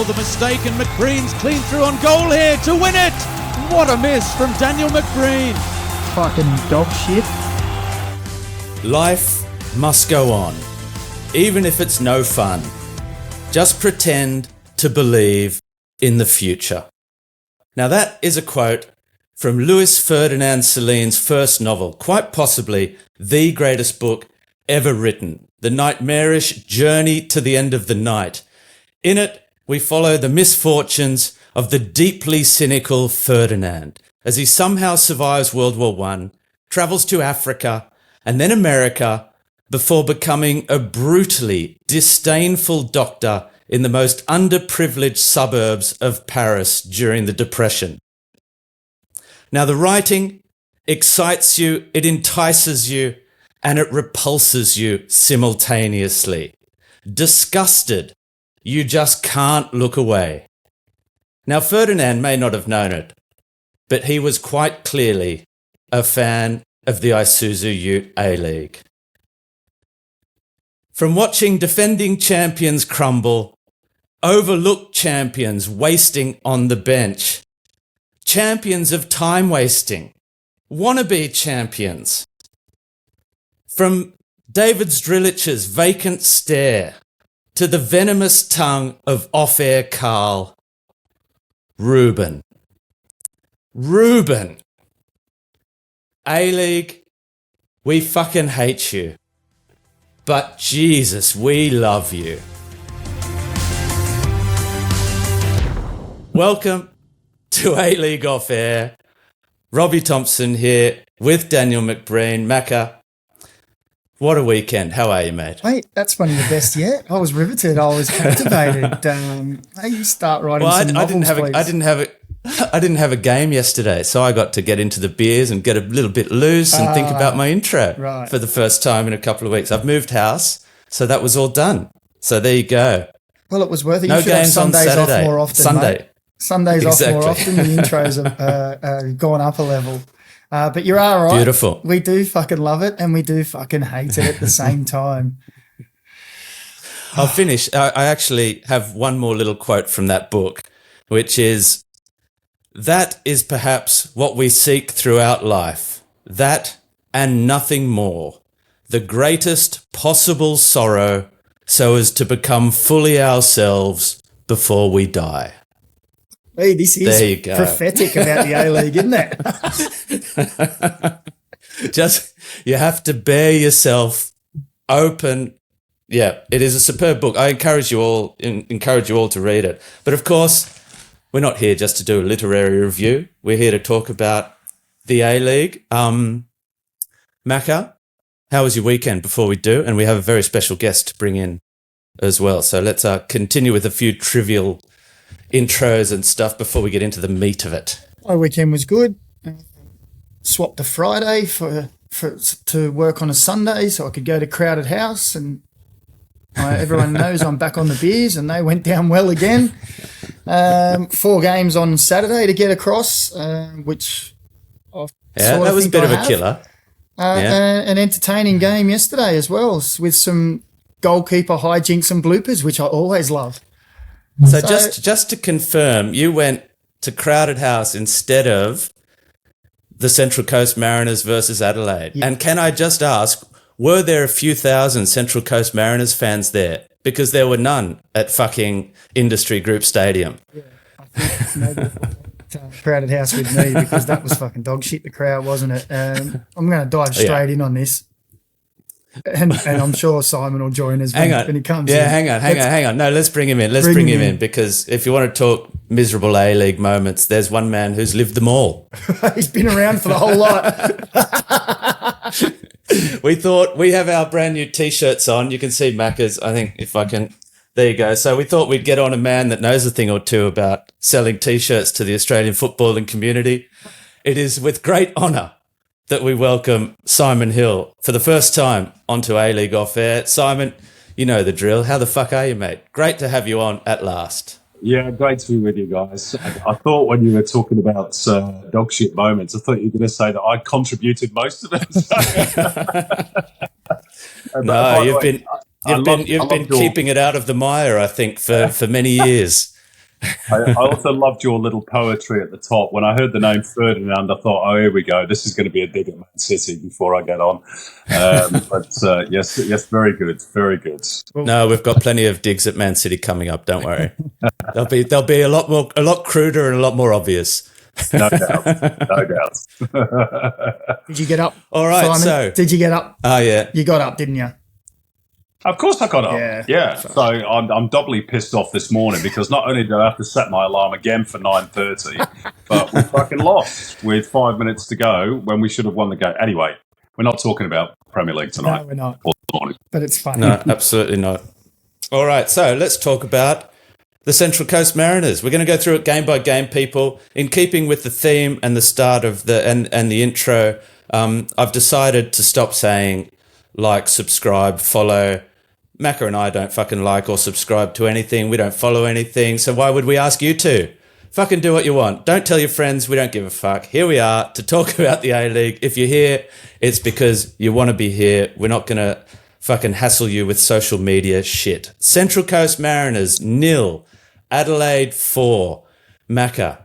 Oh, the mistake, and McBreen's clean through on goal here to win it. What a miss from Daniel McBreen. Fucking dog shit. Life must go on, even if it's no fun. Just pretend to believe in the future. Now that is a quote from Louis Ferdinand Céline's first novel, quite possibly the greatest book ever written, The Nightmarish Journey to the End of the Night. In it, we follow the misfortunes of the deeply cynical Ferdinand as he somehow survives World War I, travels to Africa and then America before becoming a brutally disdainful doctor in the most underprivileged suburbs of Paris during the Depression. Now, the writing excites you, it entices you, and it repulses you simultaneously. Disgusted, you just can't look away. Now, Ferdinand may not have known it, but he was quite clearly a fan of the Isuzu Ute A-League. From watching defending champions crumble, overlooked champions wasting on the bench, champions of time wasting, wannabe champions. From David Zdrilich's vacant stare to the venomous tongue of off-air Carl, Ruben. A-League, we fucking hate you. But Jesus, we love you. Welcome to A-League Off Air. Robbie Thompson here with Daniel McBreen. Macca, what a weekend. How are you, mate? Mate, that's one of the best yet. I was riveted. I was captivated. Hey, you start writing some novels, please. I didn't have a game yesterday, so I got to get into the beers and get a little bit loose and think about my intro for the first time in a couple of weeks. I've moved house, so that was all done. So there you go. Well, it was worth it. No you should games have Sundays on Saturday. Off more often, Sunday. mate. Sundays off more often. The intros have gone up a level. But you are right. Beautiful. We do fucking love it and we do fucking hate it at the same time. I'll finish. I actually have one more little quote from that book, which is, that is perhaps what we seek throughout life, that and nothing more, the greatest possible sorrow, so as to become fully ourselves before we die. Hey, this is prophetic about the A-League, isn't it? Just, you have to bear yourself open. Yeah, it is a superb book. I encourage you all to read it. But of course, we're not here just to do a literary review. We're here to talk about the A-League. Macca, how was your weekend before we do? And we have a very special guest to bring in as well. So let's continue with a few trivial intros and stuff before we get into the meat of it. My weekend was good. Swapped a Friday to work on a Sunday so I could go to Crowded House, and everyone knows I'm back on the beers, and they went down well again. 4 games on Saturday to get across, which that was a bit of a killer. An entertaining game yesterday as well, with some goalkeeper hijinks and bloopers, which I always love. So just to confirm, you went to Crowded House instead of the Central Coast Mariners versus Adelaide. Yeah. And can I just ask, were there a few thousand Central Coast Mariners fans there? Because there were none at fucking Industry Group Stadium. Yeah, I think maybe Crowded House with me, because that was fucking dog shit, the crowd, wasn't it? I'm going to dive straight in on this. And I'm sure Simon will join us when he comes in. Hang on. No, let's bring him in. Let's bring him in, because if you want to talk miserable A-League moments, there's one man who's lived them all. He's been around for the whole lot. We thought, we have our brand new T-shirts on. You can see Macca's, I think, if I can. There you go. So we thought we'd get on a man that knows a thing or two about selling T-shirts to the Australian footballing community. It is with great honour that we welcome Simon Hill for the first time onto A-League Off Air. Simon, you know the drill. How the fuck are you, mate? Great to have you on at last. Yeah, great to be with you guys. I thought when you were talking about dog shit moments, I thought you were going to say that I contributed most of it. No, you've been keeping it out of the mire, I think, for many years. I also loved your little poetry at the top. When I heard the name Ferdinand, I thought, oh, here we go. This is going to be a dig at Man City before I get on. Yes, very good, very good. No, we've got plenty of digs at Man City coming up. Don't worry. They'll be a lot cruder and a lot more obvious. No doubt, no doubt. Did you get up? All right, Simon? so Did you get up? oh yeah, You got up, didn't you? Of course I got up. Yeah. So I'm doubly pissed off this morning because not only did I have to set my alarm again for 9:30, but we fucking lost with 5 minutes to go when we should have won the game. Anyway, we're not talking about Premier League tonight. No, we're not. Or the morning. But it's funny. no, absolutely not. All right, so let's talk about the Central Coast Mariners. We're going to go through it game by game, people. In keeping with the theme and the start of and the intro, I've decided to stop saying like, subscribe, follow. Macca and I don't fucking like or subscribe to anything. We don't follow anything. So why would we ask you to? Fucking do what you want. Don't tell your friends. We don't give a fuck. Here we are to talk about the A-League. If you're here, it's because you want to be here. We're not going to fucking hassle you with social media shit. Central Coast Mariners 0, Adelaide 4. Macca,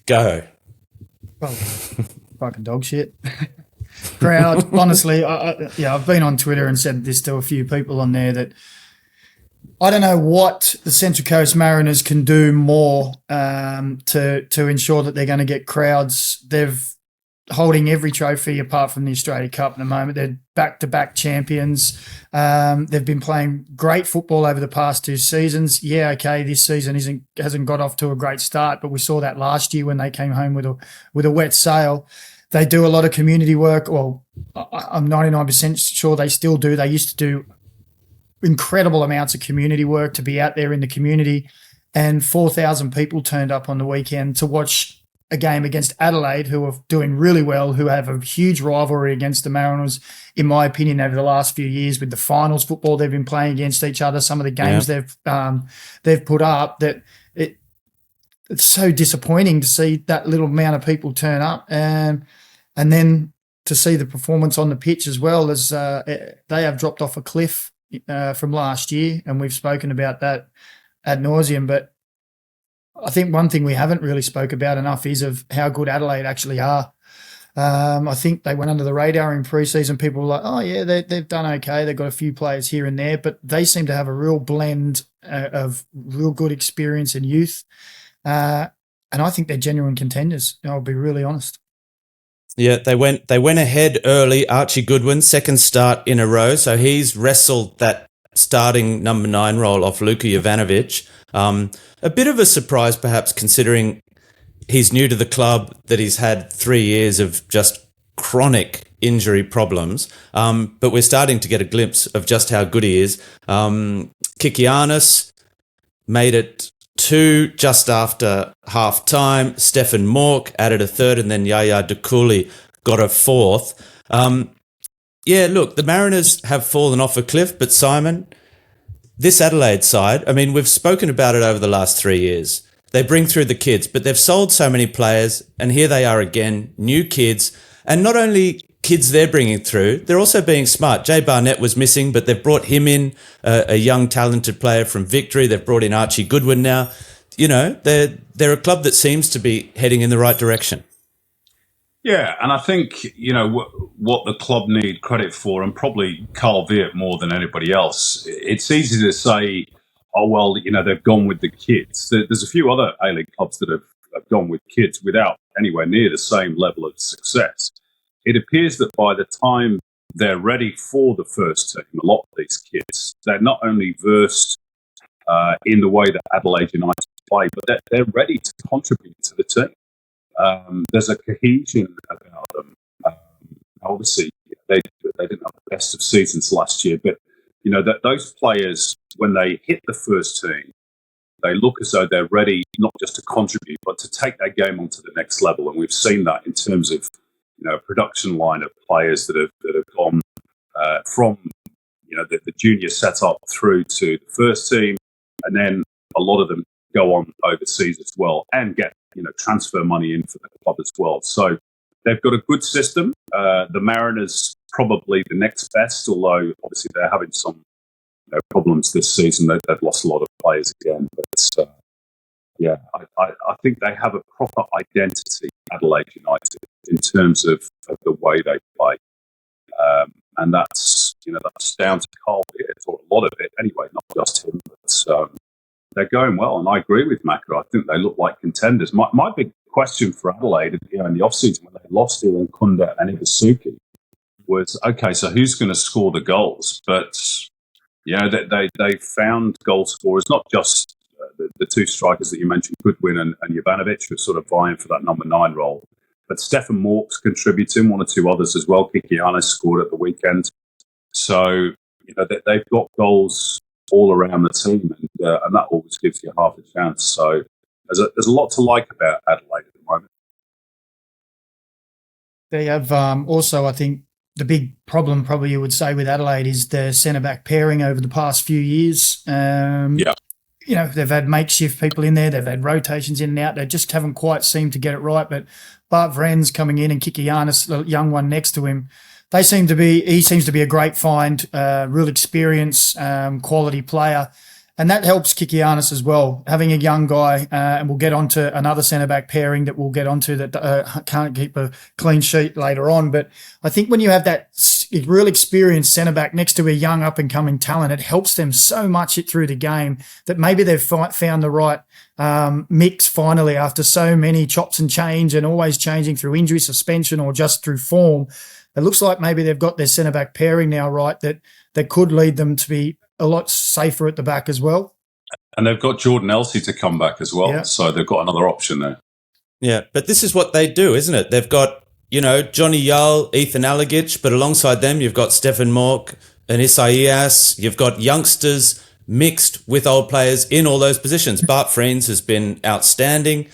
go. Well, fucking dog shit. Crowd, honestly, I've been on Twitter and said this to a few people on there that I don't know what the Central Coast Mariners can do more to ensure that they're going to get crowds. They've holding every trophy apart from the Australia Cup at the moment. They're back-to-back champions. They've been playing great football over the past 2 seasons. Yeah, okay, this season hasn't got off to a great start, but we saw that last year when they came home with a wet sail. They do a lot of community work. Well, I'm 99% sure they still do. They used to do incredible amounts of community work to be out there in the community. And 4,000 people turned up on the weekend to watch a game against Adelaide, who are doing really well, who have a huge rivalry against the Mariners, in my opinion, over the last few years with the finals football they've been playing against each other, some of the games they've put up, that it's so disappointing to see that little amount of people turn up. And then to see the performance on the pitch as well, as they have dropped off a cliff from last year, and we've spoken about that ad nauseum. But I think one thing we haven't really spoke about enough is of how good Adelaide actually are. I think they went under the radar in pre-season. People were like, oh, yeah, they've done okay. They've got a few players here and there, but they seem to have a real blend of real good experience and youth. And I think they're genuine contenders. I'll be really honest. Yeah, they went ahead early. Archie Goodwin, second start in a row. So he's wrestled that starting number 9 role off Luka Jovanovic. A bit of a surprise, perhaps, considering he's new to the club, that he's had 3 years of just chronic injury problems. But we're starting to get a glimpse of just how good he is. Kikianis made it 2 just after half time. Stefan Mork added a 3rd, and then Yaya Dukuli got a 4th. Yeah, look, the Mariners have fallen off a cliff, but Simon, this Adelaide side, I mean, we've spoken about it over the last 3 years. They bring through the kids, but they've sold so many players, and here they are again, new kids, and not only kids they're bringing through, they're also being smart. Jay Barnett was missing, but they've brought him in, a young, talented player from Victory. They've brought in Archie Goodwin now. You know, they're a club that seems to be heading in the right direction. Yeah, and I think, you know, what the club need credit for, and probably Carl Viet more than anybody else, it's easy to say, oh, well, you know, they've gone with the kids. There's a few other A-League clubs that have gone with kids without anywhere near the same level of success. It appears that by the time they're ready for the first team, a lot of these kids, they're not only versed in the way that Adelaide United play, but they're ready to contribute to the team. There's a cohesion about them. Obviously, they didn't have the best of seasons last year, but you know that those players, when they hit the first team, they look as though they're ready not just to contribute, but to take their game onto the next level. And we've seen that in terms of, you know, a production line of players that have gone from, you know, the junior setup through to the first team, and then a lot of them go on overseas as well and get, you know, transfer money in for the club as well. So they've got a good system. The Mariners probably the next best, although obviously they're having some, you know, problems this season. They've lost a lot of players again, but Yeah, I think they have a proper identity, Adelaide United, in terms of the way they play. And that's down to Carl Beard, or a lot of it anyway, not just him. But they're going well, and I agree with Macca. I think they look like contenders. My big question for Adelaide, in the off-season when they lost Ilan Kunda and Ibasuki, was, okay, so who's going to score the goals? But they found goal scorers, not just the two strikers that you mentioned, Goodwin and Jovanovic, who are sort of vying for that number 9 role. But Stefan Mork's contributing, one or two others as well. Kikianis scored at the weekend. So, they've got goals all around the team, and that always gives you half a chance. So there's a lot to like about Adelaide at the moment. They have also, I think, the big problem probably you would say with Adelaide is their centre-back pairing over the past few years. They've had makeshift people in there. They've had rotations in and out. They just haven't quite seemed to get it right. But Bart Vren's coming in and Kikianis, the young one next to him, he seems to be a great find, real experience, quality player. And that helps Kikianis as well, having a young guy, and we'll get onto another centre-back pairing that we'll get onto that can't keep a clean sheet later on. But I think when you have that real experienced centre-back next to a young up-and-coming talent, it helps them so much through the game that maybe they've found the right mix finally after so many chops and change and always changing through injury, suspension, or just through form. It looks like maybe they've got their centre-back pairing now right that could lead them to be a lot safer at the back as well. And they've got Jordan Elsey to come back as well, so they've got another option there. Yeah, but this is what they do, isn't it? They've got, Johnny Yull, Ethan Alagich, but alongside them you've got Stefan Mork and Isaias. You've got youngsters mixed with old players in all those positions. Bart Friends has been outstanding.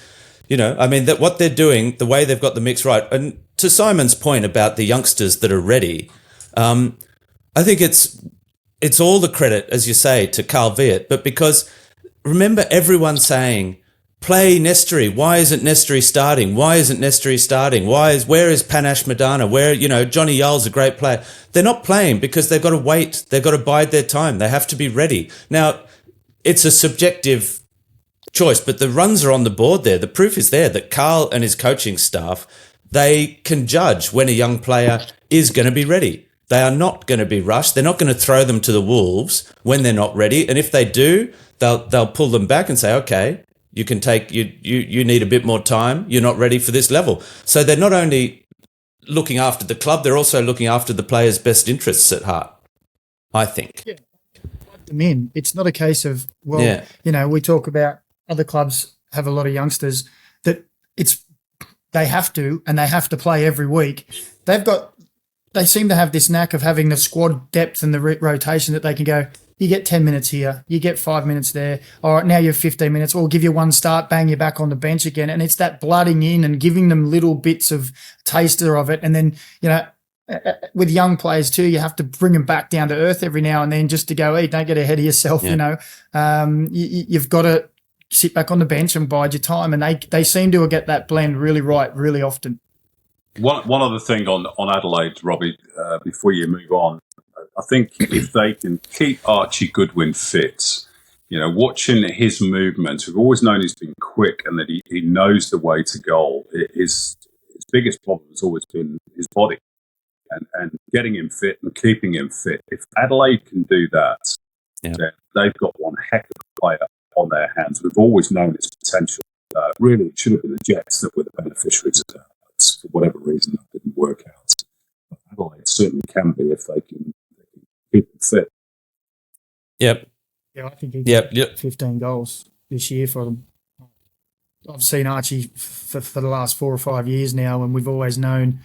That what they're doing, the way they've got the mix right. And to Simon's point about the youngsters that are ready, I think it's all the credit, as you say, to Carl Viet, but because remember everyone saying, play Nestory. Why isn't Nestory starting? Where is Panache Madana? Johnny Yull's a great player. They're not playing because they've got to wait. They've got to bide their time. They have to be ready. Now, it's a subjective choice, but the runs are on the board there. The proof is there that Carl and his coaching staff, they can judge when a young player is going to be ready. They are not going to be rushed. They're not going to throw them to the wolves when they're not ready. And if they do, they'll pull them back and say, okay, you can take, you need a bit more time. You're not ready for this level. So they're not only looking after the club, they're also looking after the players' best interests at heart, I think. Yeah, plug them in. It's not a case of, we talk about other clubs have a lot of youngsters that they have to play every week. They seem to have this knack of having the squad depth and the rotation that they can go, you get 10 minutes here, you get 5 minutes there. All right, now you have 15 minutes. We'll give you one start, bang, you're back on the bench again. And it's that blooding in and giving them little bits of taster of it. And then, with young players too, you have to bring them back down to earth every now and then just to go, hey, don't get ahead of yourself, you've got to sit back on the bench and bide your time. And they seem to get that blend really right really often. One other thing on Adelaide, Robbie, before you move on, I think if they can keep Archie Goodwin fit, watching his movements, we've always known he's been quick and that he knows the way to goal. His biggest problem has always been his body and getting him fit and keeping him fit. If Adelaide can do that, then they've got one heck of a player on their hands. We've always known his potential. Really, it should have been the Jets that were the beneficiaries of that. For whatever reason, that didn't work out. But Adelaide certainly can be if they can keep them fit. Yep. Yeah, I think he got 15 goals this year for them. I've seen Archie for the last 4 or 5 years now, and we've always known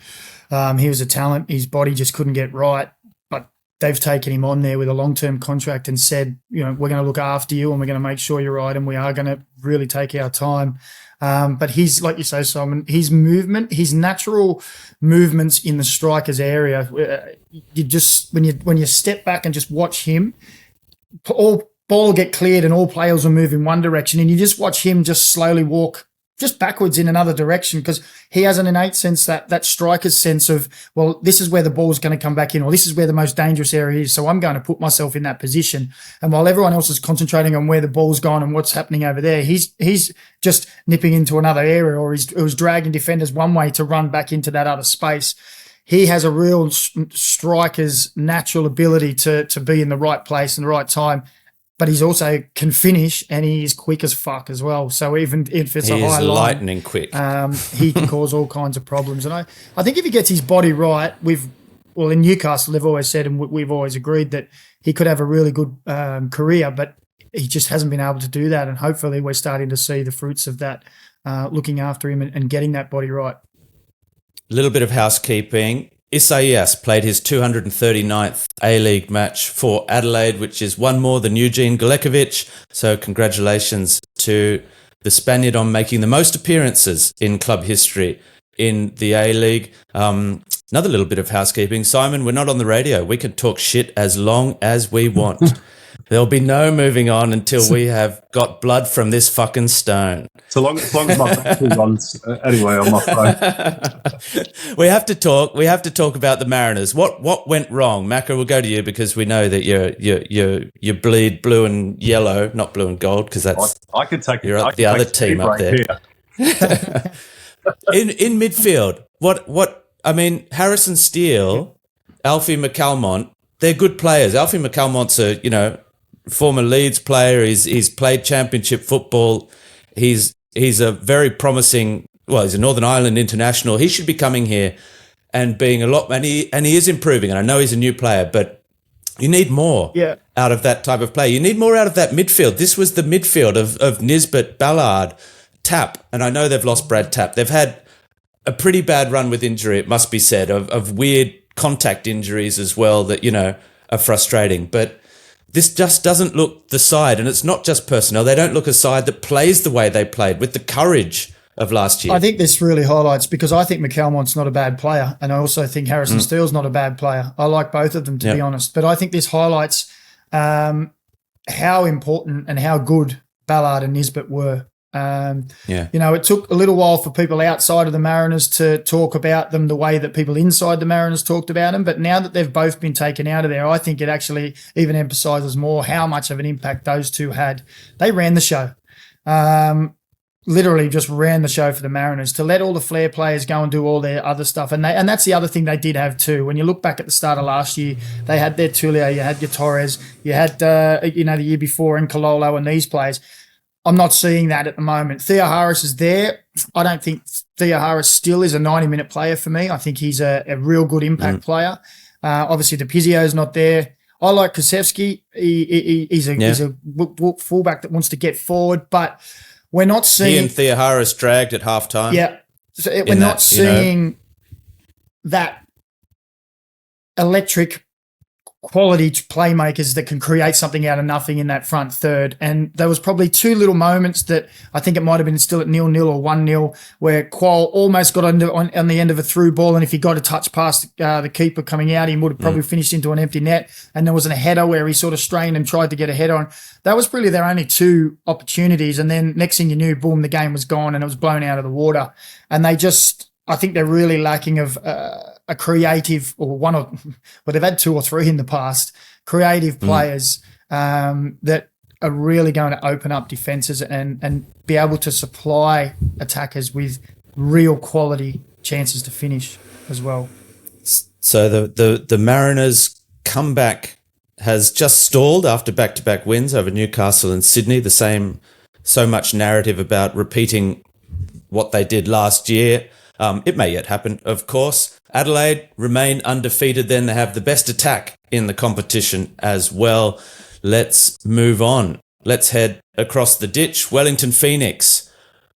he was a talent. His body just couldn't get right, but they've taken him on there with a long-term contract and said, we're going to look after you and we're going to make sure you're right, and we are going to really take our time. But he's, like you say, Simon, his movement, his natural movements in the striker's area, you just when you step back and just watch him, all ball get cleared and all players will move in one direction, and you just watch him just slowly walk just backwards in another direction, because he has an innate sense, that striker's sense of, well, this is where the ball's going to come back in, or this is where the most dangerous area is, so I'm going to put myself in that position. And while everyone else is concentrating on where the ball's gone and what's happening over there, he's just nipping into another area, or he was dragging defenders one way to run back into that other space. He has a real striker's natural ability to be in the right place and the right time. But he's also can finish, and he is quick as fuck as well. So even if it's a high line, lightning quick. He can cause all kinds of problems. And I think if he gets his body right, in Newcastle, they've always said, and we've always agreed, that he could have a really good career, but he just hasn't been able to do that. And hopefully we're starting to see the fruits of that, looking after him and getting that body right. A little bit of housekeeping. Isaias played his 239th A-League match for Adelaide, which is one more than Eugene Galekovic. So congratulations to the Spaniard on making the most appearances in club history in the A-League. Another little bit of housekeeping. Simon, we're not on the radio. We can talk shit as long as we want. There'll be no moving on until we have got blood from this fucking stone. So long as my battery runs anyway on my phone. We have to talk about the Mariners. What went wrong? Macca, we'll go to you because we know that you bleed blue and yellow, not blue and gold, because that's I could take you're the other team up there. in midfield, what I mean, Harrison Steele, Alfie McCalmont, they're good players. Alfie McCalmont's a former Leeds player. He's played championship football. He's a very promising. Well, he's a Northern Ireland international. He should be coming here and being a lot. And he is improving. And I know he's a new player, but you need more out of that type of play. You need more out of that midfield. This was the midfield of Nisbet, Ballard, Tapp, and I know they've lost Brad Tapp. They've had a pretty bad run with injury, it must be said, of weird contact injuries as well that, are frustrating. But this just doesn't look the side, and it's not just personnel. They don't look a side that plays the way they played with the courage of last year. I think this really highlights, because I think McCalmont's not a bad player, and I also think Harrison Steele's not a bad player. I like both of them, to be honest. But I think this highlights how important and how good Ballard and Nisbet were. It took a little while for people outside of the Mariners to talk about them the way that people inside the Mariners talked about them. But now that they've both been taken out of there, I think it actually even emphasises more how much of an impact those two had. They ran the show. Literally just ran the show for the Mariners, to let all the flair players go and do all their other stuff. And that's the other thing they did have too. When you look back at the start of last year, they had their Tulia, you had your Torres, you had, the year before in Cololo and these players. I'm not seeing that at the moment. Theo Harris is there. I don't think Theo Harris still is a 90-minute player for me. I think he's a real good impact player. Obviously, the Pizzio's not there. I like Kusevski. He's a fullback that wants to get forward, but we're not seeing... He and Theo Harris dragged at halftime. Yeah. So we're not seeing that electric quality playmakers that can create something out of nothing in that front third. And there was probably two little moments that I think it might have been still at 0-0 or 1-0 where Qual almost got on the end of a through ball, and if he got a touch past the keeper coming out, he would have probably finished into an empty net. And there was a header where he sort of strained and tried to get a head on. That was really their only two opportunities. And then next thing you knew, boom, the game was gone and it was blown out of the water. And I think they're really lacking of a creative, they've had two or three in the past, creative players that are really going to open up defences and be able to supply attackers with real quality chances to finish as well. So the Mariners' comeback has just stalled after back-to-back wins over Newcastle and Sydney. So much narrative about repeating what they did last year. It may yet happen, of course. Adelaide remain undefeated then. They have the best attack in the competition as well. Let's move on. Let's head across the ditch. Wellington Phoenix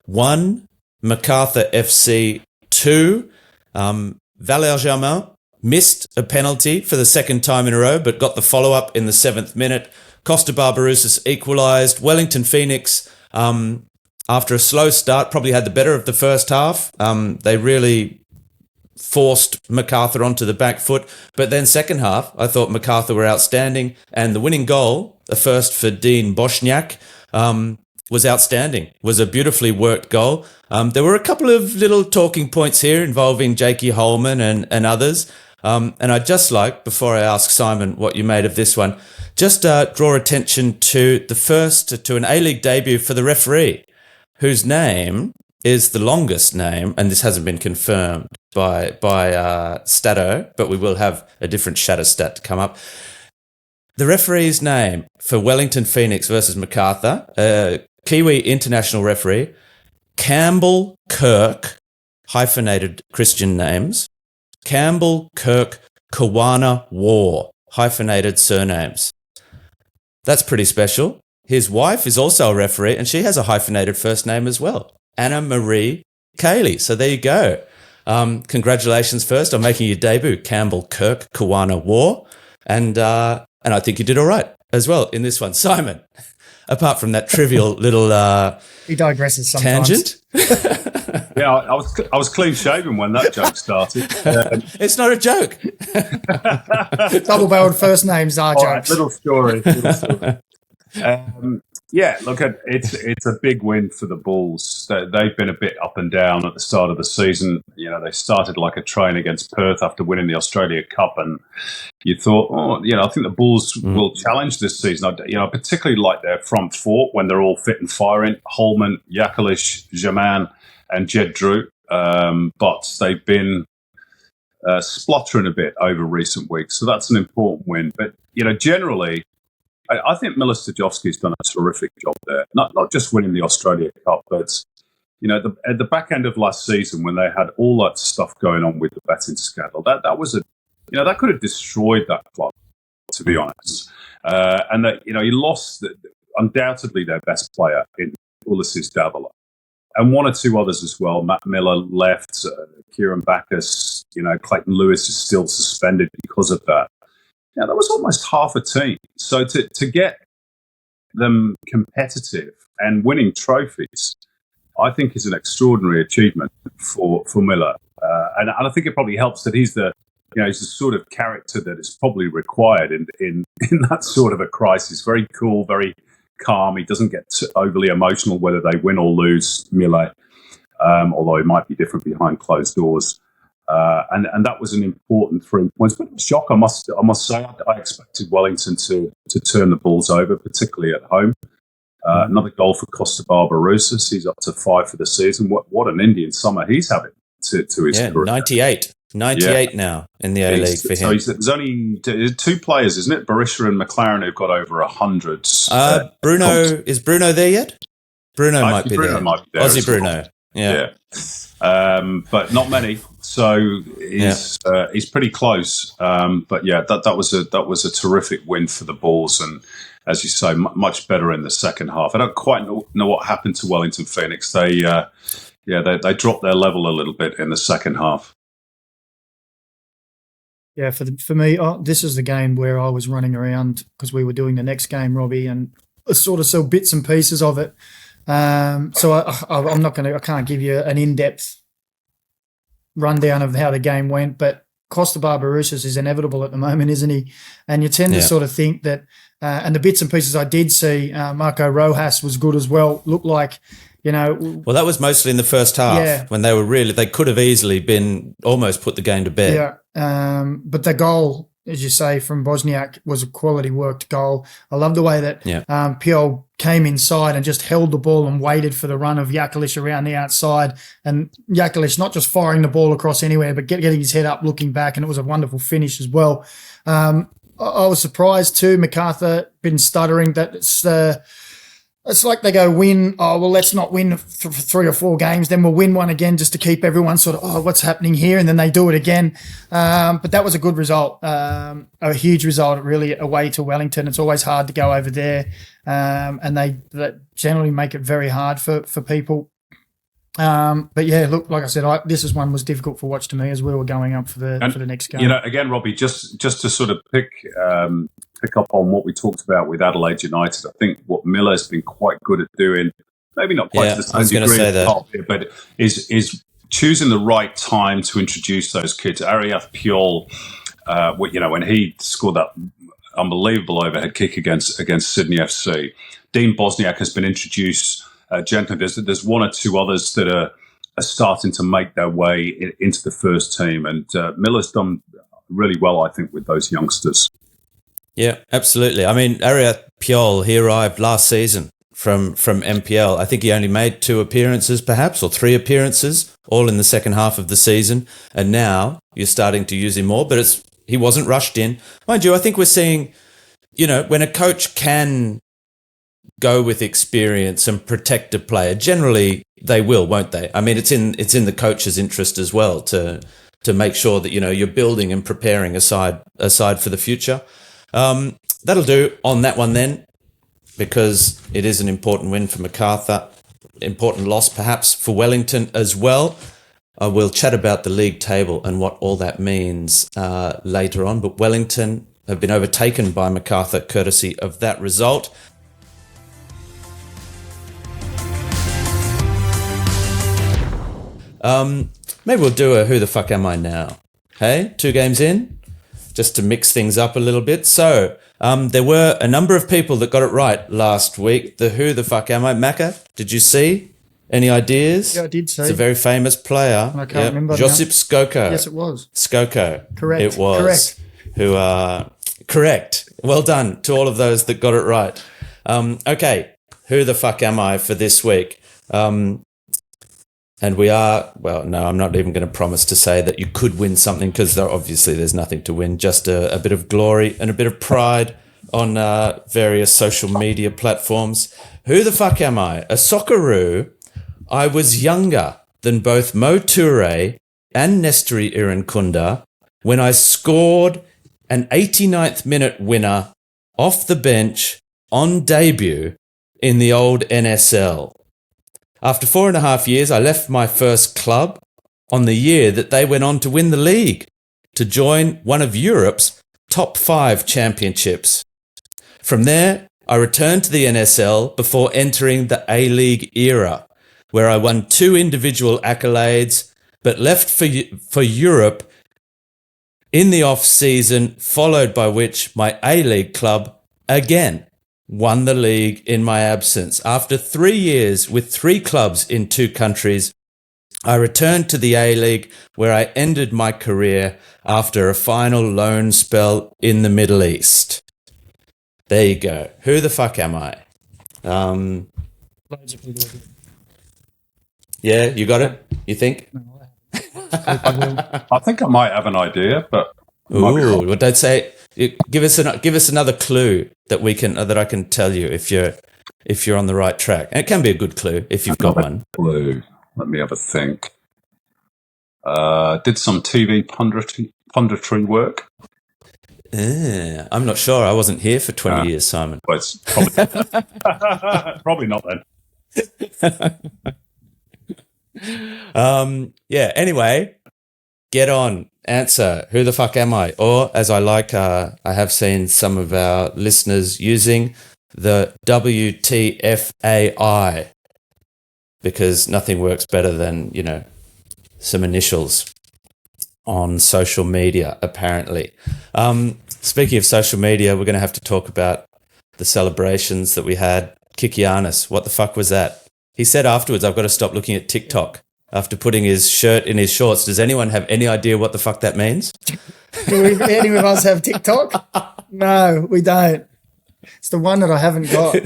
1, Macarthur FC 2. Valère-Germain missed a penalty for the second time in a row, but got the follow-up in the 7th minute. Costa Barbarouses equalised. Wellington Phoenix, after a slow start, probably had the better of the first half. They really forced Macarthur onto the back foot. But then second half, I thought Macarthur were outstanding. And the winning goal, the first for Dean Boschniak, was outstanding. Was a beautifully worked goal. There were a couple of little talking points here involving Jakey Holman and others. And I'd just like, before I ask Simon what you made of this one, just draw attention to an A-League debut for the referee, whose name is the longest name, and this hasn't been confirmed by Stato, but we will have a different shatter stat to come up. The referee's name for Wellington Phoenix versus MacArthur, Kiwi international referee, Campbell Kirk, hyphenated Christian names, Campbell Kirk Kawana War, hyphenated surnames. That's pretty special. His wife is also a referee, and she has a hyphenated first name as well, Anna Marie Cayley. So there you go. Congratulations first on making your debut, Campbell Kirk Kawana War. And I think you did all right as well in this one. Simon, apart from that trivial little he digresses sometimes. Tangent. Yeah, I was clean shaven when that joke started. It's not a joke. Double-barreled first names are All jokes. right, little story. Yeah, look, it's a big win for the Bulls. They've been a bit up and down at the start of the season. You know, they started like a train against Perth after winning the Australia Cup, and you thought, I think the Bulls will challenge this season. I particularly like their front four when they're all fit and firing: Holman, Yakalish, Jaman, and Jed Drew. But they've been spluttering a bit over recent weeks, so that's an important win. But generally, I think Miller Stojovski's done a terrific job there. Not just winning the Australia Cup, but at the back end of last season when they had all that stuff going on with the betting scandal, that was that could have destroyed that club, to be honest. And that he lost undoubtedly their best player in Ulysses Davila, and one or two others as well. Matt Miller left, Kieran Backus, Clayton Lewis is still suspended because of that. Yeah, that was almost half a team. So to get them competitive and winning trophies, I think is an extraordinary achievement for Miller. And I think it probably helps that he's the sort of character that is probably required in that sort of a crisis. Very cool, very calm. He doesn't get overly emotional whether they win or lose, Miller, although it might be different behind closed doors. And that was an important 3 points. But a shock, I must say. I expected Wellington to turn the Bulls over, particularly at home. Another goal for Costa Barbarouses. He's up to 5 for the season. What an Indian summer he's having to his career. 98 now in the A-League for him. So there's only 2 players, isn't it? Barisha and McLaren, who've got over 100. Is Bruno there yet? Bruno might be there. Aussie Bruno. Yeah. But not many. So he's pretty close. But yeah, that was a terrific win for the Bulls, and as you say, much better in the second half. I don't quite know what happened to Wellington Phoenix. They dropped their level a little bit in the second half. Yeah, for me, this is the game where I was running around because we were doing the next game, Robbie, and I sort of saw bits and pieces of it. So I can't give you an in-depth rundown of how the game went, but Costa Barbarouses is inevitable at the moment, isn't he? And you tend to sort of think that, and the bits and pieces I did see, Marco Rojas was good as well. Looked like, Well, that was mostly in the first half when they could have easily been almost put the game to bed. Yeah, but the goal, as you say, from Bosniak was a quality worked goal. I love the way that Piol came inside and just held the ball and waited for the run of Yakalish around the outside. And Yakalish not just firing the ball across anywhere, but getting his head up, looking back, and it was a wonderful finish as well. I was surprised too. MacArthur been stuttering that it's like they go win. Oh, well, let's not win for 3 or 4 games. Then we'll win one again just to keep everyone sort of, what's happening here? And then they do it again. But that was a good result, a huge result, really, away to Wellington. It's always hard to go over there. And they generally make it very hard for people. But yeah, look, like I said, this one was difficult for watch to me as we were going up for the next game. Again, Robbie, just to sort of pick up on what we talked about with Adelaide United, I think what Miller's been quite good at doing, maybe not quite to the same degree as Robbie, but is choosing the right time to introduce those kids. Ariath Piol, when he scored that unbelievable overhead kick against Sydney FC. Dean Bosniak has been introduced gently. There's one or two others that are starting to make their way into the first team, and Miller's done really well, I think, with those youngsters. Yeah, absolutely. I mean, Ariat Piol, he arrived last season from MPL. I think he only made 2 appearances perhaps, or 3 appearances, all in the second half of the season. And now you're starting to use him more, but he wasn't rushed in. Mind you, I think we're seeing, when a coach can go with experience and protect a player, generally they will, won't they? I mean, it's in the coach's interest as well to make sure that, you're building and preparing a side for the future. That'll do on that one then, because it is an important win for MacArthur, important loss perhaps for Wellington as well. We'll chat about the league table and what all that means later on, but Wellington have been overtaken by MacArthur courtesy of that result. Maybe we'll do a Who the Fuck Am I Now? Hey, 2 games in? Just to mix things up a little bit. So there were a number of people that got it right last week. The Who the Fuck Am I? Macca, did you see? Any ideas? Yeah, I did see. It's a very famous player. I can't remember. Josip Skoko. Yes, it was. Skoko. Correct. It was. Correct. Correct. Well done to all of those that got it right. Okay, Who the Fuck Am I for this week? And we are, well, no, I'm not even going to promise to say that you could win something, because obviously there's nothing to win, just a bit of glory and a bit of pride on various social media platforms. Who the fuck am I? A Socceroo. I was younger than both Mo Toure and Nestori Irankunda when I scored an 89th minute winner off the bench on debut in the old NSL. After 4.5 years, I left my first club on the year that they went on to win the league, to join one of Europe's top 5 championships. From there, I returned to the NSL before entering the A-League era, where I won 2 individual accolades, but left for Europe in the off-season, followed by which my A-League club again won the league in my absence. After 3 years with 3 clubs in 2 countries, I returned to the A-League, where I ended my career after a final loan spell in the Middle East. There you go. Who the fuck am I? Yeah, you got it? You think? I think I might have an idea, but ooh, well, don't say. Give us another clue that I can tell you if you're on the right track. And it can be a good clue if you've got one. Clue. Let me have a think. Did some TV punditry work. I'm not sure. I wasn't here for 20 years, Simon. Well, it's probably, probably not then. Yeah. Anyway, get on. Answer. Who the fuck am I? Or, as I like, I have seen some of our listeners using the WTFAI, because nothing works better than, some initials on social media, apparently. Speaking of social media, we're going to have to talk about the celebrations that we had. Kikianis, what the fuck was that? He said afterwards, I've got to stop looking at TikTok after putting his shirt in his shorts. Does anyone have any idea what the fuck that means? Do any of us have TikTok? No, we don't. It's the one that I haven't got.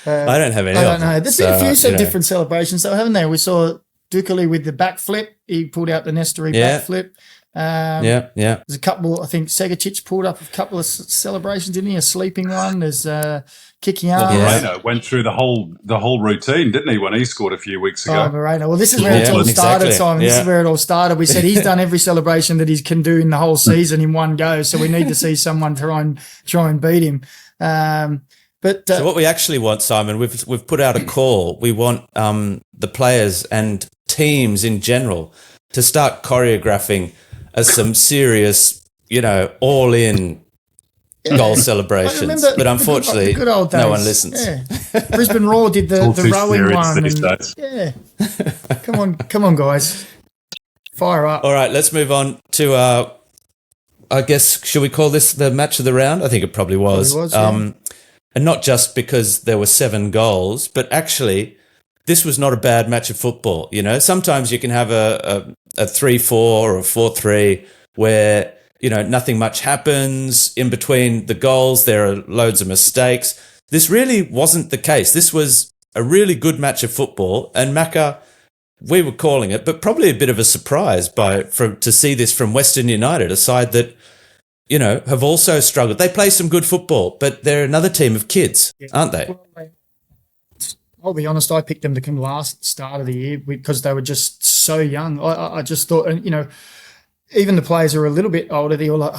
I don't have any. I don't know. There's been a few different celebrations, though, haven't there? We saw Dukali with the backflip. He pulled out the Nestori backflip. Yeah. There's a couple. I think Segacic pulled up a couple of celebrations, didn't he? A sleeping one. There's kicking arms. Moreno went through the whole routine, didn't he, when he scored a few weeks ago? Oh, Moreno. Well, this is where it all started, Simon. This is where it all started. We said he's done every celebration that he can do in the whole season in one go. So we need to see someone try and beat him. So what we actually want, Simon, we've put out a call. We want the players and teams in general to start choreographing some serious, all-in goal celebrations. But unfortunately, the good old days. No one listens. Yeah. Brisbane Raw did the rowing one. Come on, guys. Fire up. All right, let's move on to I guess, should we call this the match of the round? I think it probably was. Yeah. And not just because there were 7 goals, but actually this was not a bad match of football. You know, sometimes you can have a 3-4 or a 4-3 where, you know, nothing much happens in between the goals. There are loads of mistakes. This really wasn't the case. This was a really good match of football, and Macca, we were calling it, but probably a bit of a surprise to see this from Western United, a side that, you know, have also struggled. They play some good football, but they're another team of kids, aren't they? I'll be honest, I picked them to come last start of the year because they were just so young. I just thought, and you know, even the players who are a little bit older, they were like,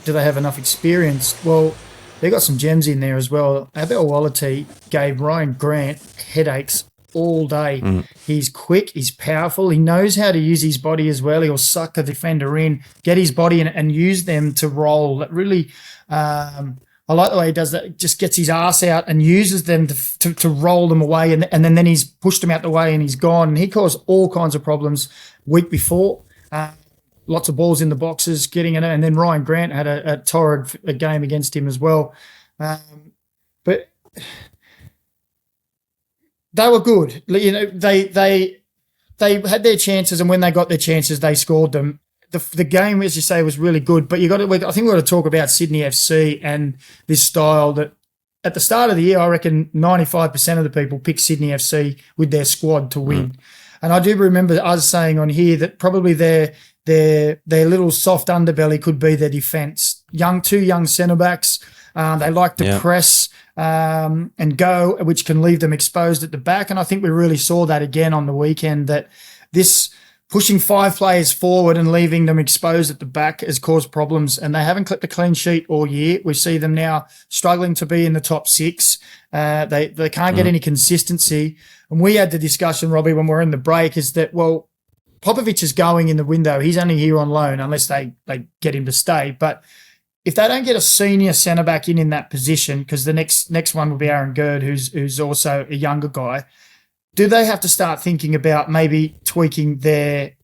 do they have enough experience? Well, they got some gems in there as well. Abel Wallati gave Ryan Grant headaches all day. He's quick, he's powerful, he knows how to use his body as well. He'll suck the defender in, get his body in and use them to roll. That really, I like the way he does that. Just gets his ass out and uses them to roll them away, and then he's pushed them out the way and he's gone. And he caused all kinds of problems week before. Lots of balls in the boxes, getting it, and then Ryan Grant had a torrid game against him as well. But they were good. You know, they had their chances, and when they got their chances, they scored them. The game, as you say, was really good. But I think we've got to talk about Sydney FC and this style that at the start of the year, I reckon 95% of the people picked Sydney FC with their squad to win. And I do remember us saying on here that probably their little soft underbelly could be their defence. Two young centre-backs. They like to press and go, which can leave them exposed at the back. And I think we really saw that again on the weekend, that this pushing 5 players forward and leaving them exposed at the back has caused problems. And they haven't clipped a clean sheet all year. We see them now struggling to be in the top 6. They can't get any consistency. And we had the discussion, Robbie, when we're in the break, is that, well, Popovic is going in the window. He's only here on loan unless they get him to stay. But if they don't get a senior centre-back in that position, because the next one will be Aaron Gerd, who's also a younger guy, do they have to start thinking about maybe tweaking their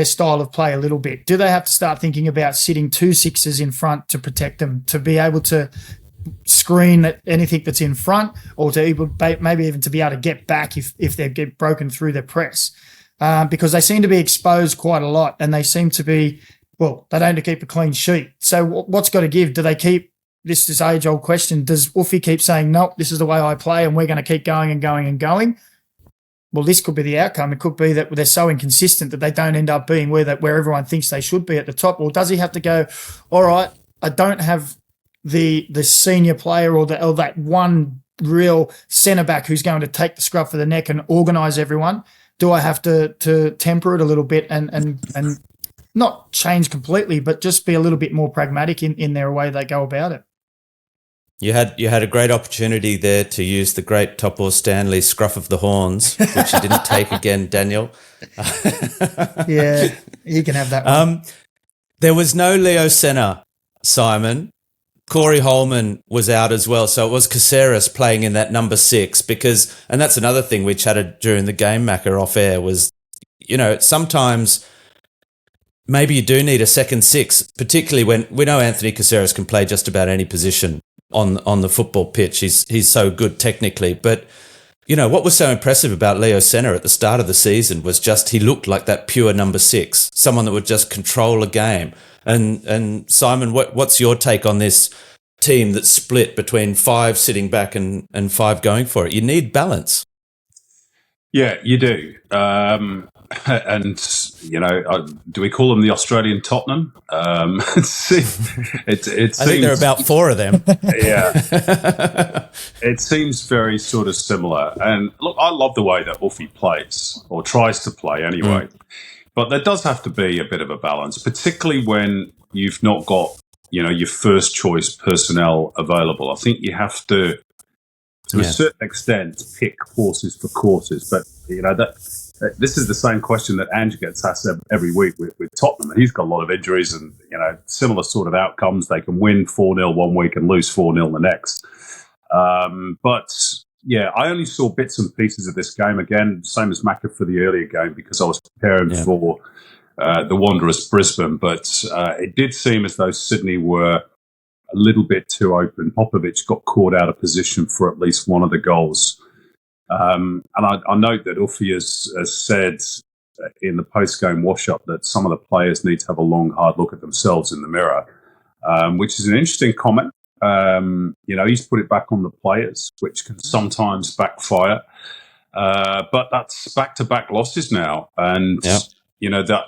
style of play a little bit? Do they have to start thinking about sitting 2 6s in front to protect them, to be able to screen anything that's in front, or to maybe even to be able to get back if they get broken through their press? Because they seem to be exposed quite a lot, and they seem to be, well, they don't keep a clean sheet. So what's got to give? Do they keep this age-old question? Does Wolfie keep saying, nope, this is the way I play and we're going to keep going and going and going? Well, this could be the outcome. It could be that they're so inconsistent that they don't end up being where everyone thinks they should be at the top. Or does he have to go, all right, I don't have the senior player or that one real centre-back who's going to take the scruff of the neck and organise everyone? Do I have to temper it a little bit and not change completely, but just be a little bit more pragmatic in their way they go about it? You had a great opportunity there to use the great Topor Stanley scruff of the horns, which you didn't take again, Daniel. Yeah, you can have that one. There was no Leo Senna, Simon. Corey Holman was out as well, so it was Caceres playing in that number 6 because, and that's another thing we chatted during the game, Macca, off air, was, you know, sometimes maybe you do need a second 6, particularly when we know Anthony Caceres can play just about any position on the football pitch. He's so good technically, but you know what was so impressive about Leo Senna at the start of the season was just he looked like that pure number 6, someone that would just control a game. And Simon, what's your take on this team that's split between 5 sitting back and 5 going for it? You need balance. Yeah, you do. And, you know, do we call them the Australian Tottenham? It seems, I think there are about 4 of them. Yeah. It seems very sort of similar. And look, I love the way that Wolfie plays, or tries to play anyway. But there does have to be a bit of a balance, particularly when you've not got, you know, your first choice personnel available. I think you have to a certain extent, pick horses for courses. But, you know, this is the same question that Ange gets asked every week with Tottenham. And he's got a lot of injuries and, you know, similar sort of outcomes. They can win 4-0 one week and lose 4-0 the next. But yeah, I only saw bits and pieces of this game again, same as Macca for the earlier game, because I was preparing for the Wanderers Brisbane, but it did seem as though Sydney were a little bit too open. Popovic got caught out of position for at least one of the goals. And I note that Uffy has said in the post-game wash-up that some of the players need to have a long, hard look at themselves in the mirror, which is an interesting comment. He's put it back on the players, which can sometimes backfire. But that's back-to-back losses now. And, that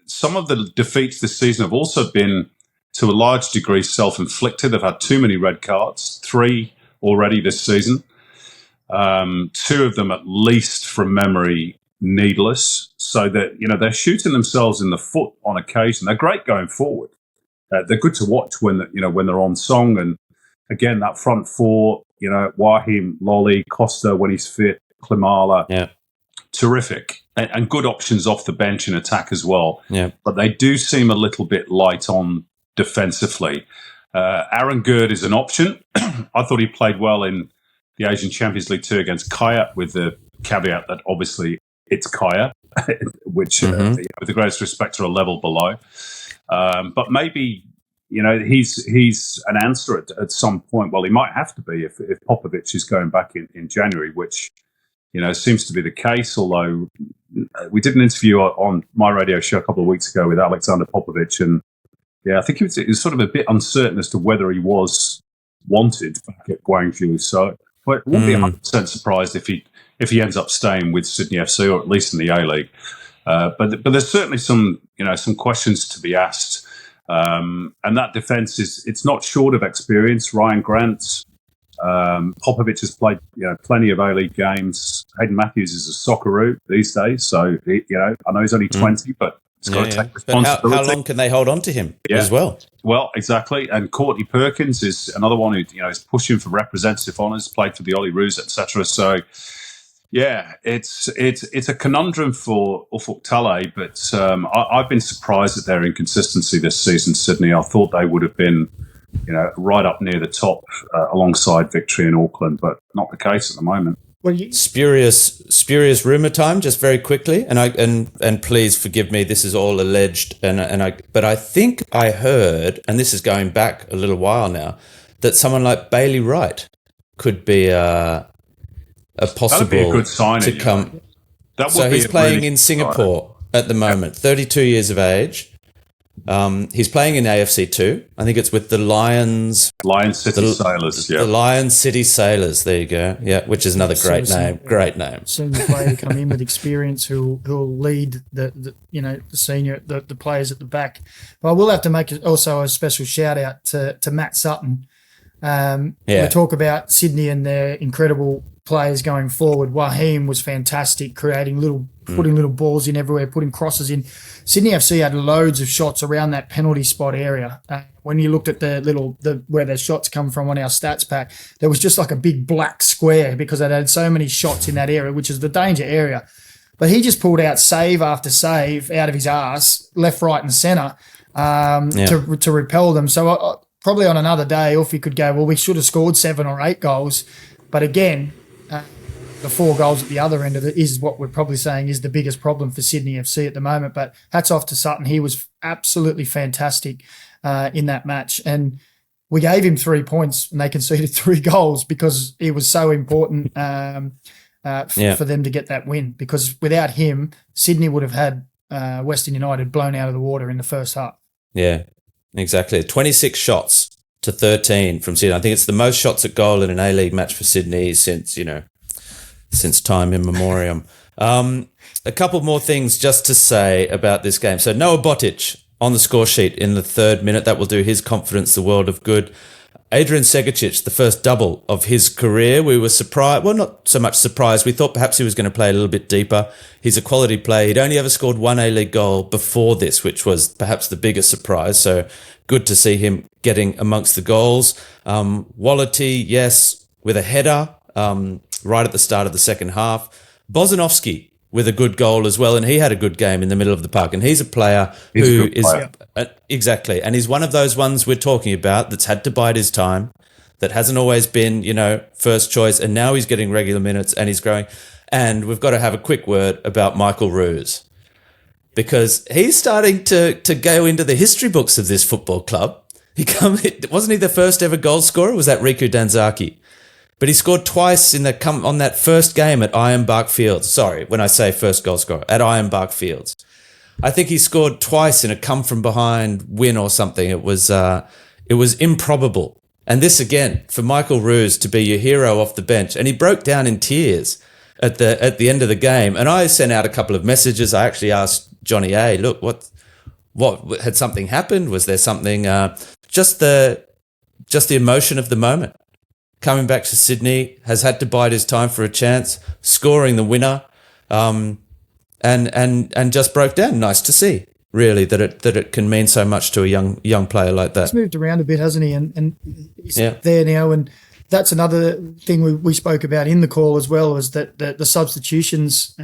some of the defeats this season have also been, to a large degree, self-inflicted. They've had too many red cards, 3 already this season. 2 of them, at least from memory, needless. So that, they're shooting themselves in the foot on occasion. They're great going forward. They're good to watch when they're on song. And again, that front 4, Wahim, Lolly, Costa when he's fit, Klimala, terrific. And good options off the bench in attack as well. Yeah. But they do seem a little bit light on defensively. Aaron Gerd is an option. I thought he played well in the Asian Champions League 2 against Kaya, with the caveat that obviously it's Kaya, which, with the greatest respect, are a level below. But maybe, he's an answer at some point. Well, he might have to be if Popovic is going back in January, which, seems to be the case. Although we did an interview on my radio show a couple of weeks ago with Alexander Popovic, and I think it was sort of a bit uncertain as to whether he was wanted back at Guangzhou. So I wouldn't be 100% surprised if he ends up staying with Sydney FC, or at least in the A-League. But there's certainly some questions to be asked. And that defence it's not short of experience. Ryan Grant, Popovic has played plenty of A-League games. Hayden Matthews is a Socceroo these days, so I know he's only 20, but he's got to take responsibility. But how long can they hold on to him as well? Well, exactly. And Courtney Perkins is another one who is pushing for representative honours, played for the Olyroos, etc. So it's a conundrum for Ufuk Talay, but I've been surprised at their inconsistency this season, Sydney. I thought they would have been right up near the top alongside victory in Auckland, but not the case at the moment. Well, spurious rumour time, just very quickly, and please forgive me, this is all alleged, but I think I heard, and this is going back a little while now, that someone like Bailey Wright could be a possible, that'd be a good signing to come. That would so be he's playing in Singapore at the moment, 32 years of age. He's playing in AFC 2. I think it's with the Lion City Sailors. Yeah, the Lion City Sailors. There you go. Yeah, which is another great name. Great name. Senior player to come in with experience who'll lead the players at the back. But I will have to make also a special shout out to Matt Sutton. We talk about Sydney and their incredible players going forward. Wahim was fantastic, putting little balls in everywhere, putting crosses in. Sydney FC had loads of shots around that penalty spot area. When you looked at where their shots come from on our stats pack, there was just like a big black square because it had so many shots in that area, which is the danger area. But he just pulled out save after save out of his arse, left, right, and centre to repel them. So probably on another day, Uffy could go, well, we should have scored 7 or 8 goals. But again, the 4 goals at the other end of it is what we're probably saying is the biggest problem for Sydney FC at the moment. But hats off to Sutton. He was absolutely fantastic in that match. And we gave him 3 points and they conceded 3 goals because he was so important for them to get that win. Because without him, Sydney would have had Western United blown out of the water in the first half. Yeah, exactly. 26 shots to 13 from Sydney. I think it's the most shots at goal in an A-League match for Sydney since time immemorial. A couple more things just to say about this game. So Noah Botic on the score sheet in the 3rd minute. That will do his confidence the world of good. Adrian Segicic, the first double of his career. We were surprised. Well, not so much surprised. We thought perhaps he was going to play a little bit deeper. He's a quality player. He'd only ever scored 1 A-League goal before this, which was perhaps the biggest surprise. So good to see him getting amongst the goals. Wallity, yes, with a header right at the start of the second half. Bozanovsky with a good goal as well, and he had a good game in the middle of the park. And he's a player who is exactly, and he's one of those ones we're talking about that's had to bide his time, that hasn't always been, first choice, and now he's getting regular minutes and he's growing. And we've got to have a quick word about Michael Roos. because he's starting to go into the history books of this football club. Wasn't he the first ever goal scorer? Was that Riku Danzaki? But he scored twice on that first game at Ironbark Fields. Sorry, when I say first goal scorer, at Ironbark Fields. I think he scored twice in a come from behind win or something. It was improbable. And this again, for Michael Roos to be your hero off the bench. And he broke down in tears at the end of the game. And I sent out a couple of messages. I actually asked Johnny A, look, what had something happened? Was there something, just the emotion of the moment. Coming back to Sydney, has had to bide his time for a chance, scoring the winner, and just broke down. Nice to see, really, that it can mean so much to a young player like that. He's moved around a bit, hasn't he? And he's there now. And that's another thing we spoke about in the call as well, is that the substitutions,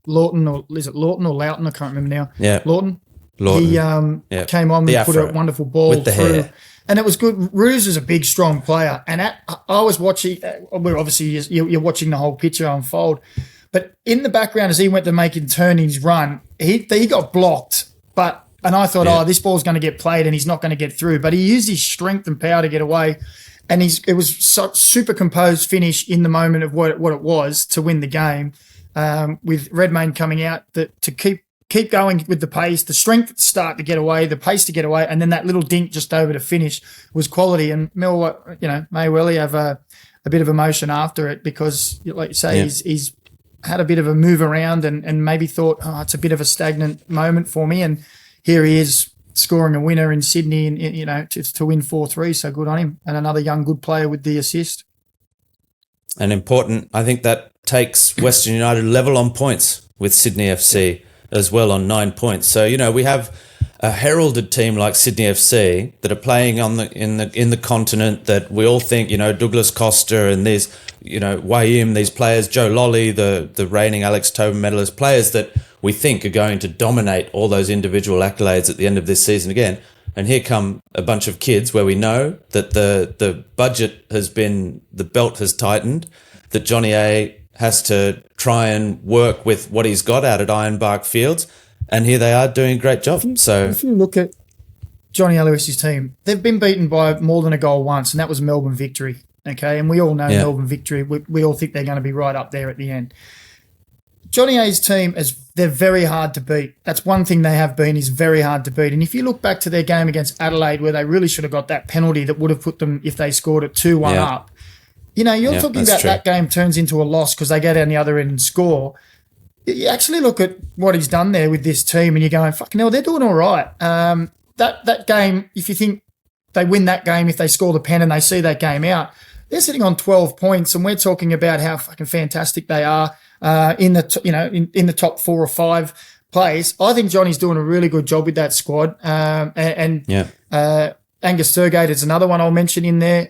Lawton, or is it Lawton or Loughton? I can't remember now. Yeah. Lawton. Lawton. He came on and put a wonderful ball with the through. hair. And it was good. Roos is a big, strong player. And I was watching, we're obviously, you're watching the whole picture unfold. But in the background, as he went to make him turn his run, he got blocked. And I thought, this ball's going to get played and he's not going to get through. But he used his strength and power to get away. And it was super composed finish in the moment of what it was to win the game, with Redmayne coming out to keep going with the pace, the strength at the start to get away, the pace to get away, and then that little dink just over to finish was quality. And may well he have a bit of emotion after it, because, like you say, he's had a bit of a move around and maybe thought, it's a bit of a stagnant moment for me. And here he is scoring a winner in Sydney, and to win 4-3. So good on him, and another young good player with the assist. And important, I think that takes Western United level on points with Sydney FC as well on 9 points. So, we have a heralded team like Sydney FC that are playing in the continent, that we all think, Douglas Costa and these, Waim, these players, Joe Lolly, the reigning Alex Tobin medalist, players that we think are going to dominate all those individual accolades at the end of this season again. And here come a bunch of kids where we know that the budget the belt has tightened, that Johnny A has to try and work with what he's got out at Ironbark Fields, and here they are doing a great job. So if you look at Johnny Alois's team, they've been beaten by more than a goal once, and that was Melbourne Victory. Okay, and we all know Melbourne Victory. We all think they're going to be right up there at the end. Johnny A's team, they're very hard to beat. That's one thing they have been, is very hard to beat. And if you look back to their game against Adelaide, where they really should have got that penalty that would have put them, if they scored it 2-1 up, you're talking about that game turns into a loss because they go down the other end and score. You actually look at what he's done there with this team, and you're going, fucking hell, they're doing all right. That game, if you think they win that game, if they score the pen and they see that game out, they're sitting on 12 points, and we're talking about how fucking fantastic they are in the top 4 or 5 plays. I think Johnny's doing a really good job with that squad. Angus Thurgate is another one I'll mention in there.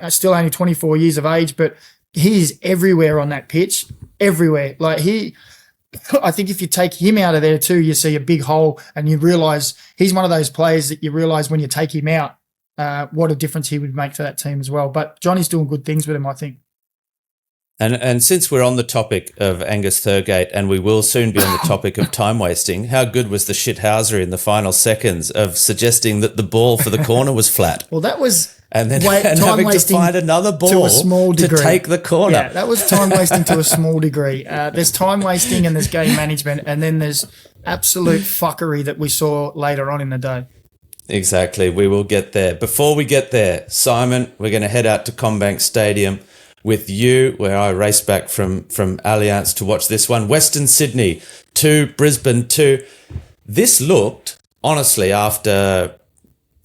Still only 24 years of age, but he is everywhere on that pitch, everywhere. I think if you take him out of there too, you see a big hole, and you realise he's one of those players that you realise when you take him out, what a difference he would make to that team as well. But Johnny's doing good things with him, I think. And since we're on the topic of Angus Thurgate, and we will soon be on the topic of time wasting, how good was the shithousery in the final seconds of suggesting that the ball for the corner was flat? Well, that was and having to find another ball to take the corner. Yeah, that was time wasting to a small degree. There's time wasting and there's game management, and then there's absolute fuckery that we saw later on in the day. Exactly. We will get there. Before we get there, Simon, we're going to head out to Combank Stadium with you, where I race back from Allianz to watch this one. Western Sydney 2, Brisbane 2. This looked, honestly, after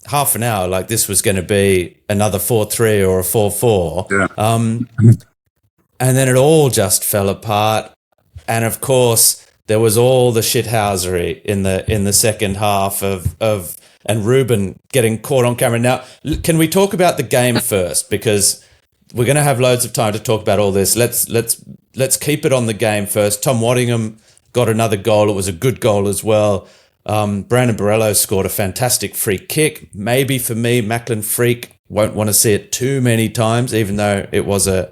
half an hour, like this was going to be another 4-3 or a 4-4. Yeah. And then it all just fell apart. And of course, there was all the shithousery in the second half of and Ruben getting caught on camera. Now, can we talk about the game first? Because we're going to have loads of time to talk about all this. Let's keep it on the game first. Tom Waddingham got another goal. It was a good goal as well. Brandon Borello scored a fantastic free kick. Maybe for me, Macklin Freak, won't want to see it too many times, even though it was a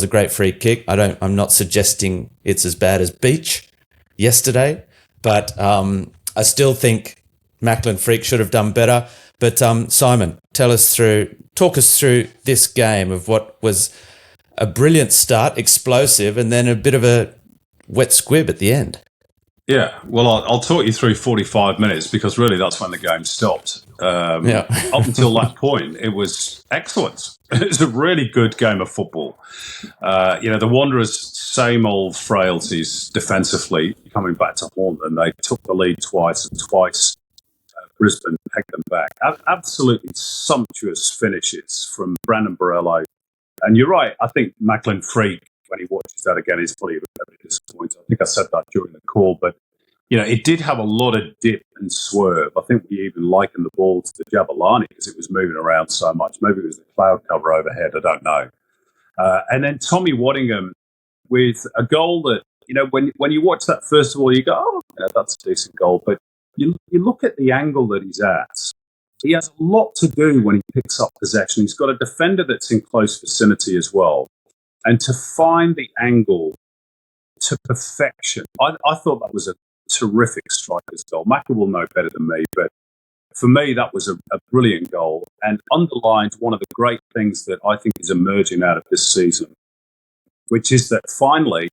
great free kick. I'm not suggesting it's as bad as Beach yesterday, but I still think Macklin Freak should have done better. But Simon, talk us through this game of what was a brilliant start, explosive, and then a bit of a wet squib at the end. Yeah, well, I'll talk you through 45 minutes because really that's when the game stopped. Up until that point, it was excellent. It was a really good game of football. The Wanderers' same old frailties defensively coming back to haunt them. They took the lead twice, and twice Brisbane pegged them back. Absolutely sumptuous finishes from Brandon Borello. And you're right, I think Macklin Freak, when he watches that again, he's probably a bit disappointed. I think I said that during the call, but it did have a lot of dip and swerve. I think we even likened the ball to the Jabalani because it was moving around so much. Maybe it was the cloud cover overhead, I don't know. And then Tommy Waddingham with a goal that, when you watch that, first of all, you go, oh, yeah, that's a decent goal. But you look at the angle that he's at. He has a lot to do when he picks up possession. He's got a defender that's in close vicinity as well. And to find the angle to perfection, I thought that was a terrific striker's goal. Macca will know better than me, but for me, that was a brilliant goal and underlines one of the great things that I think is emerging out of this season, which is that finally,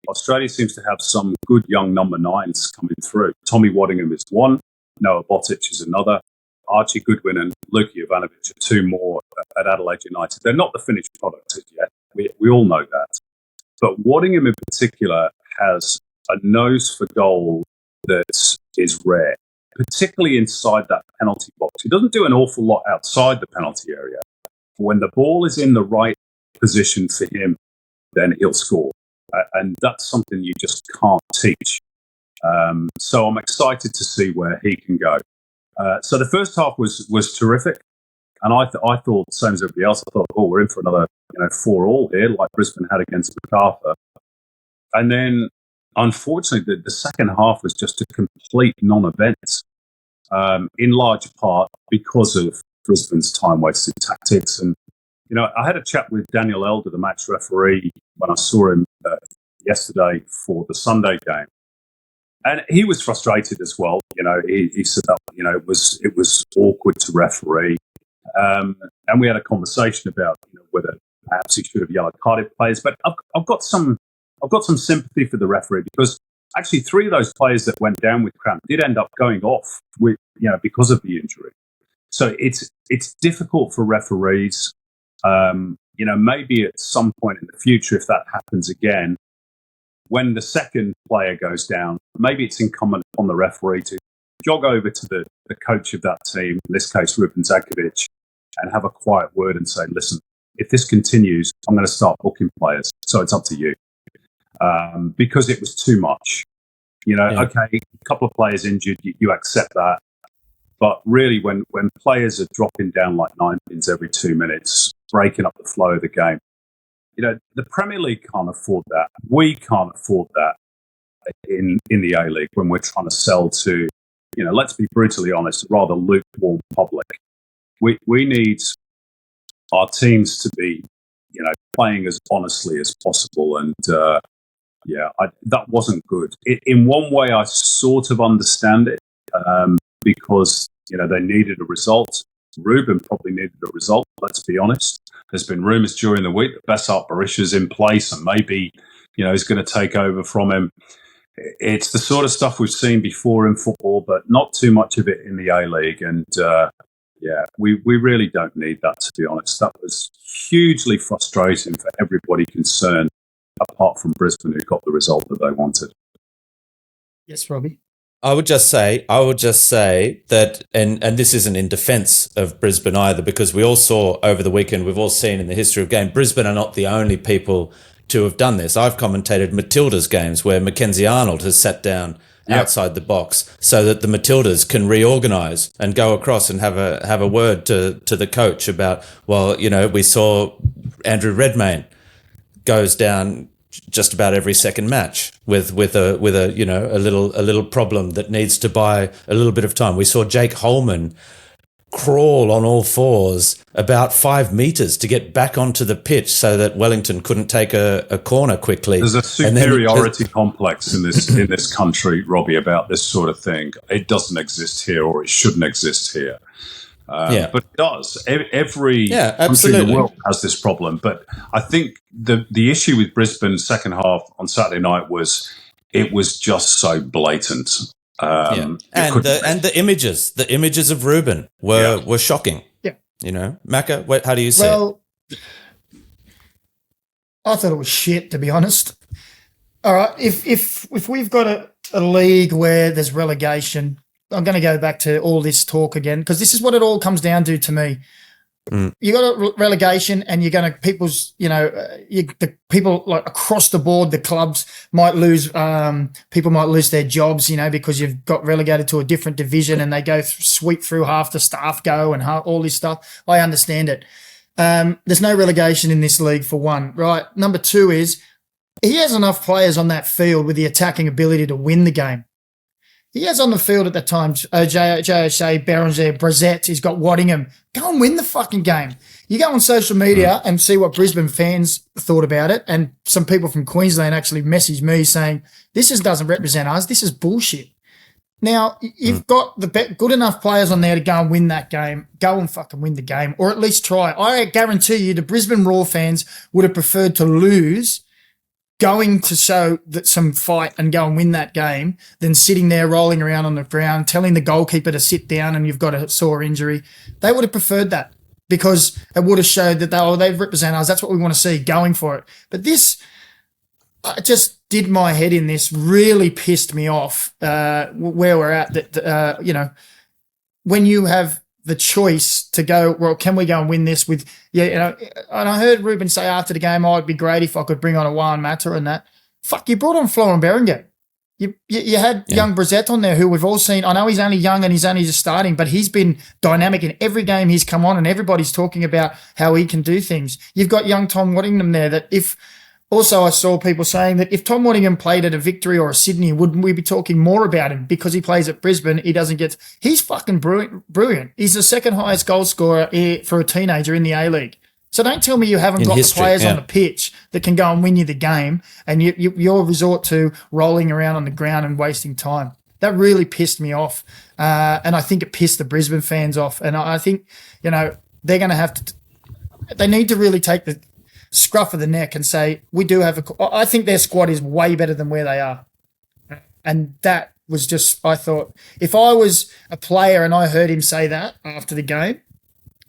Australia seems to have some good young number nines coming through. Tommy Waddingham is one, Noah Botic is another, Archie Goodwin and Luka Jovanovic are two more at Adelaide United. They're not the finished product yet. We all know that. But Waddingham in particular has a nose for goal that is rare, particularly inside that penalty box. He doesn't do an awful lot outside the penalty area. When the ball is in the right position for him, then he'll score. And that's something you just can't teach. So I'm excited to see where he can go. So the first half was terrific. And I thought, same as everybody else, I thought, we're in for another 4-4 here, like Brisbane had against Macarthur. And then, unfortunately, the second half was just a complete non-event, in large part because of Brisbane's time-wasted tactics. And, I had a chat with Daniel Elder, the match referee, when I saw him yesterday for the Sunday game. And he was frustrated as well. He said that, it was awkward to referee. And we had a conversation about whether perhaps he should have yellow carded players. But I've got some sympathy for the referee because actually 3 of those players that went down with cramp did end up going off with because of the injury. So it's difficult for referees. Maybe at some point in the future, if that happens again, when the second player goes down, maybe it's incumbent on the referee to jog over to the coach of that team, in this case, Ruben Zakovic, and have a quiet word and say, listen, if this continues, I'm going to start booking players. So it's up to you. Because it was too much. Okay, a couple of players injured, you accept that. But really, when players are dropping down like 9 pins every 2 minutes, breaking up the flow of the game, the Premier League can't afford that. We can't afford that in the A-League when we're trying to sell to, let's be brutally honest, rather lukewarm public. We need our teams to be, playing as honestly as possible. And, that wasn't good. In one way, I sort of understand it because, they needed a result. Ruben probably needed a result, let's be honest. There's been rumours during the week that Bessart Barisha's in place and maybe, he's going to take over from him. It's the sort of stuff we've seen before in football, but not too much of it in the A-League. And, we really don't need that, to be honest. That was hugely frustrating for everybody concerned, apart from Brisbane, who got the result that they wanted. Yes, Robbie. I would just say that, and this isn't in defence of Brisbane either, because we all saw over the weekend, we've all seen in the history of game, Brisbane are not the only people to have done this. I've commentated Matildas games where Mackenzie Arnold has sat down outside the box so that the Matildas can reorganise and go across and have a word to the coach about, we saw Andrew Redmayne goes down just about every second match with a little problem that needs to buy a little bit of time. We saw Jake Holman crawl on all fours about 5 metres to get back onto the pitch so that Wellington couldn't take a corner quickly. There's a superiority complex in this country, Robbie, about this sort of thing. It doesn't exist here, or it shouldn't exist here. But it does. Every country in the world has this problem. But I think the issue with Brisbane's second half on Saturday night was it was just so blatant. And the images of Ruben were shocking. Yeah. You know, Macca, how do you see it? Well, I thought it was shit, to be honest. All right, if we've got a league where there's relegation, I'm going to go back to all this talk again, because this is what it all comes down to me. You got a relegation, and you're going to the people like across the board, the clubs might lose. People might lose their jobs, because you've got relegated to a different division, and they go sweep through, half the staff go, and all this stuff. I understand it. There's no relegation in this league, for one, right? Number two is he has enough players on that field with the attacking ability to win the game. He has on the field at that time JOC, Berenger, Brissett. He's got Waddingham. Go and win the fucking game. You go on social media and see what Brisbane fans thought about it, and some people from Queensland actually messaged me saying, this doesn't represent us. This is bullshit. Now, you've got the good enough players on there to go and win that game. Go and fucking win the game, or at least try. I guarantee you the Brisbane Roar fans would have preferred to lose going to show that some fight and go and win that game than sitting there rolling around on the ground, telling the goalkeeper to sit down and you've got a sore injury. They would have preferred that, because it would have showed that they represent us. That's what we want to see, going for it. But this just did my head in. This really pissed me off where we're at. When you have the choice to go, well, can we go and win this with, and I heard Ruben say after the game, it'd be great if I could bring on a Juan Mata and that. Fuck, you brought on Florent Berenger. You had young Brissett on there, who we've all seen. I know he's only young and he's only just starting, but he's been dynamic in every game he's come on, and everybody's talking about how he can do things. You've got young Tom Waddingham there that also, I saw people saying that if Tom Waddingham played at a Victory or a Sydney, wouldn't we be talking more about him? Because he plays at Brisbane, he's fucking brilliant. He's the second highest goal scorer for a teenager in the A-League. So don't tell me you haven't got the players on the pitch that can go and win you the game, and you're resort to rolling around on the ground and wasting time. That really pissed me off. And I think it pissed the Brisbane fans off. And I think, they're going to have to – they need to really take the – scruff of the neck and say, we do have I think their squad is way better than where they are. And that was just, I thought, if I was a player and I heard him say that after the game,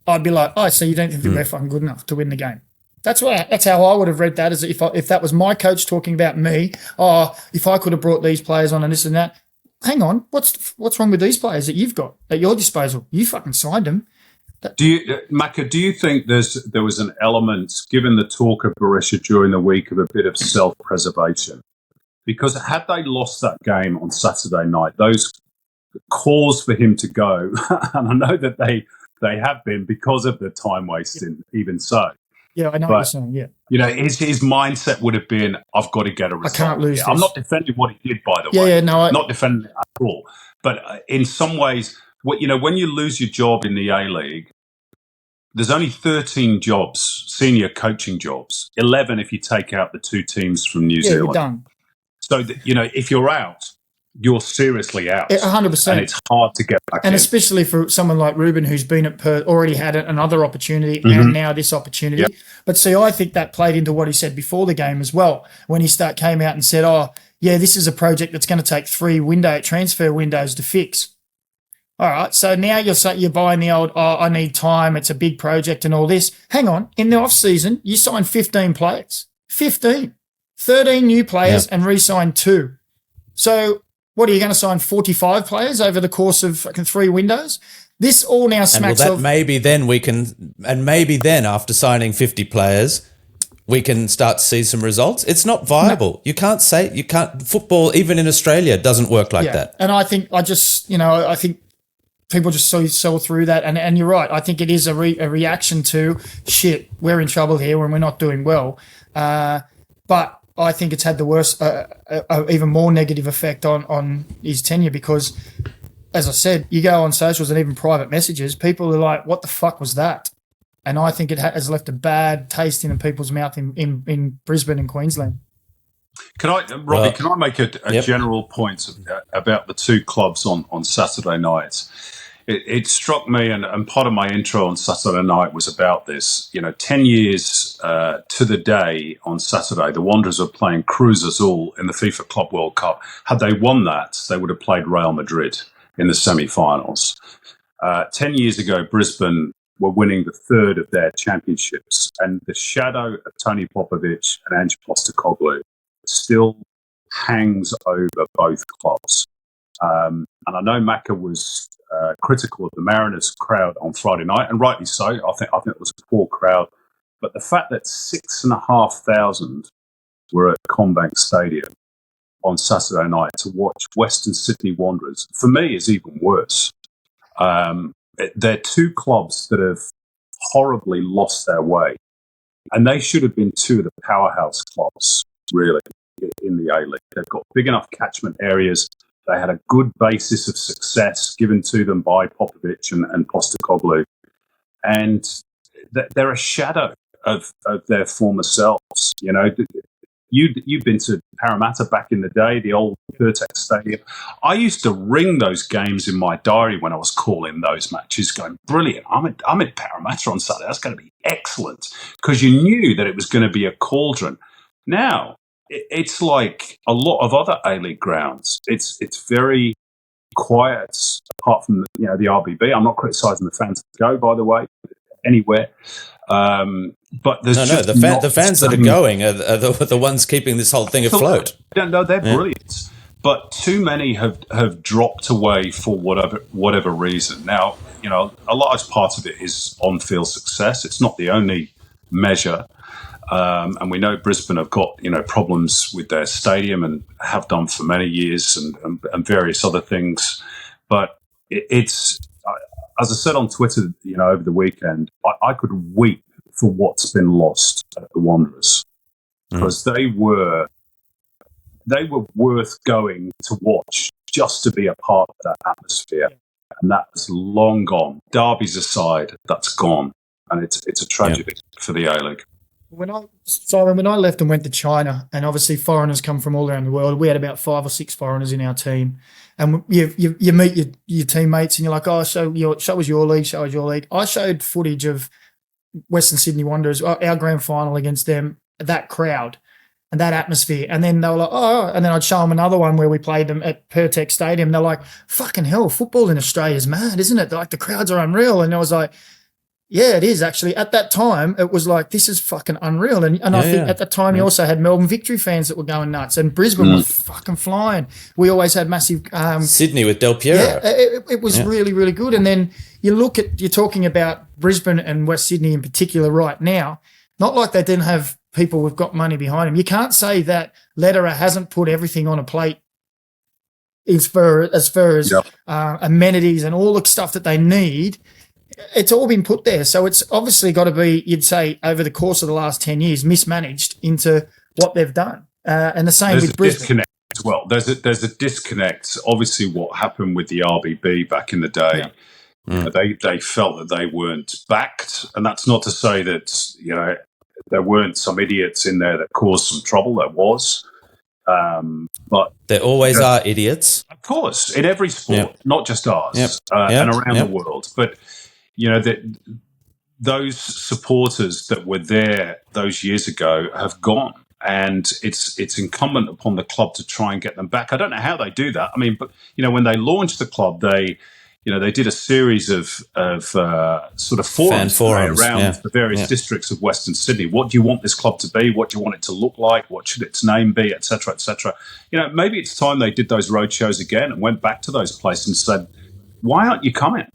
I'd be like, oh, so you don't think that we're fucking good enough to win the game? That's how I would have read that, as if that was my coach talking about me. Oh, if I could have brought these players on and this and that. Hang on, what's wrong with these players that you've got at your disposal? You fucking signed them. Macca, do you think there was an element, given the talk of Berisha during the week, of a bit of self-preservation? Because had they lost that game on Saturday night, those calls for him to go, and I know that they have been because of the time wasting, even so. Yeah, I know what you're saying, yeah. His mindset would have been, I've got to get a result. I can't lose this. I'm not defending what he did, by the way. Yeah, no. Not defending it at all. But in some ways, when you lose your job in the A-League, there's only 13 jobs, senior coaching jobs, 11 if you take out the two teams from New Zealand. You're done. So, if you're out, you're seriously out. 100%. And it's hard to get back in. And especially for someone like Ruben, who's been at Perth, already had another opportunity and now this opportunity. Yep. But see, I think that played into what he said before the game as well, when he came out and said, this is a project that's going to take 3 transfer windows to fix. All right, so now you're buying the old, I need time, it's a big project and all this. Hang on, in the off-season, you signed 15 players. 15. 13 new players and re-signed 2. So what, are you going to sign 45 players over the course of fucking 3 windows? This all now smacks of... maybe then after signing 50 players, we can start to see some results. It's not viable. No. Football, even in Australia, doesn't work like that. And I think I think people just saw through that. And you're right. I think it is a reaction to, shit, we're in trouble here when we're not doing well. But I think it's had the worst, even more negative effect on his tenure, because as I said, you go on socials and even private messages, people are like, what the fuck was that? And I think it has left a bad taste in people's mouth in Brisbane and Queensland. Robbie, can I make a general point about the two clubs on Saturday night? It struck me, and part of my intro on Saturday night was about this. 10 years to the day on Saturday, the Wanderers were playing Cruz Azul in the FIFA Club World Cup. Had they won that, they would have played Real Madrid in the semi-finals. 10 years ago, Brisbane were winning the third of their championships, and the shadow of Tony Popovich and Ange Postecoglou still hangs over both clubs. And I know Macca was critical of the Mariners crowd on Friday night, and rightly so. I think it was a poor crowd. But the fact that 6,500 were at Combank Stadium on Saturday night to watch Western Sydney Wanderers, for me, is even worse. They're two clubs that have horribly lost their way, and they should have been two of the powerhouse clubs, really, in the A-League. They've got big enough catchment areas. They had a good basis of success given to them by Popovich and Postecoglou, and they're a shadow of their former selves. You've been to Parramatta back in the day, the old Pertex Stadium. I used to ring those games in my diary when I was calling those matches, going, brilliant, I'm at Parramatta on Saturday. That's going to be excellent, because you knew that it was going to be a cauldron. Now, it's like a lot of other A-League grounds. It's very quiet, apart from the RBB. I'm not criticising the fans that go, by the way, anywhere. But there's the fans that are going are the ones keeping this whole thing afloat. No, they're brilliant. But too many have dropped away for whatever reason. Now, a large part of it is on-field success. It's not the only measure. And we know Brisbane have got problems with their stadium and have done for many years, and various other things. But it's, as I said on Twitter, over the weekend, I could weep for what's been lost at the Wanderers, because they were worth going to watch just to be a part of that atmosphere, and that's long gone. Derbies aside, that's gone, and it's a tragedy for the A-League. When I left and went to China, and obviously foreigners come from all around the world, we had about 5 or 6 foreigners in our team, and you meet your teammates, and you're like, show us your league. I showed footage of Western Sydney Wanderers, our grand final against them, that crowd and that atmosphere, and then they were like, and then I'd show them another one where we played them at Pertex Stadium. They're like, fucking hell, football in Australia is mad, isn't it? Like, the crowds are unreal. And I was like, yeah, it is actually. At that time, it was like, this is fucking unreal. And I think at that time, you also had Melbourne Victory fans that were going nuts, and Brisbane was fucking flying. We always had massive Sydney with Del Piero. Yeah, it was really, really good. And then you're talking about Brisbane and West Sydney in particular right now. Not like they didn't have people who've got money behind them. You can't say that Lederer hasn't put everything on a plate as far as amenities and all the stuff that they need. It's all been put there. So it's obviously got to be, you'd say, over the course of the last 10 years, mismanaged into what they've done. And the same with Brisbane. Disconnect as well. There's a disconnect. Obviously, what happened with the RBB back in the day, they felt that they weren't backed. And that's not to say that, there weren't some idiots in there that caused some trouble. There was. But there always are idiots. Of course, in every sport, not just ours, and around the world. But those supporters that were there those years ago have gone, and it's incumbent upon the club to try and get them back. I don't know how they do that. I mean, but when they launched the club, they did a series of sort of forums around the various districts of Western Sydney. What do you want this club to be? What do you want it to look like? What should its name be, et cetera, et cetera? Maybe it's time they did those road shows again and went back to those places and said, why aren't you coming?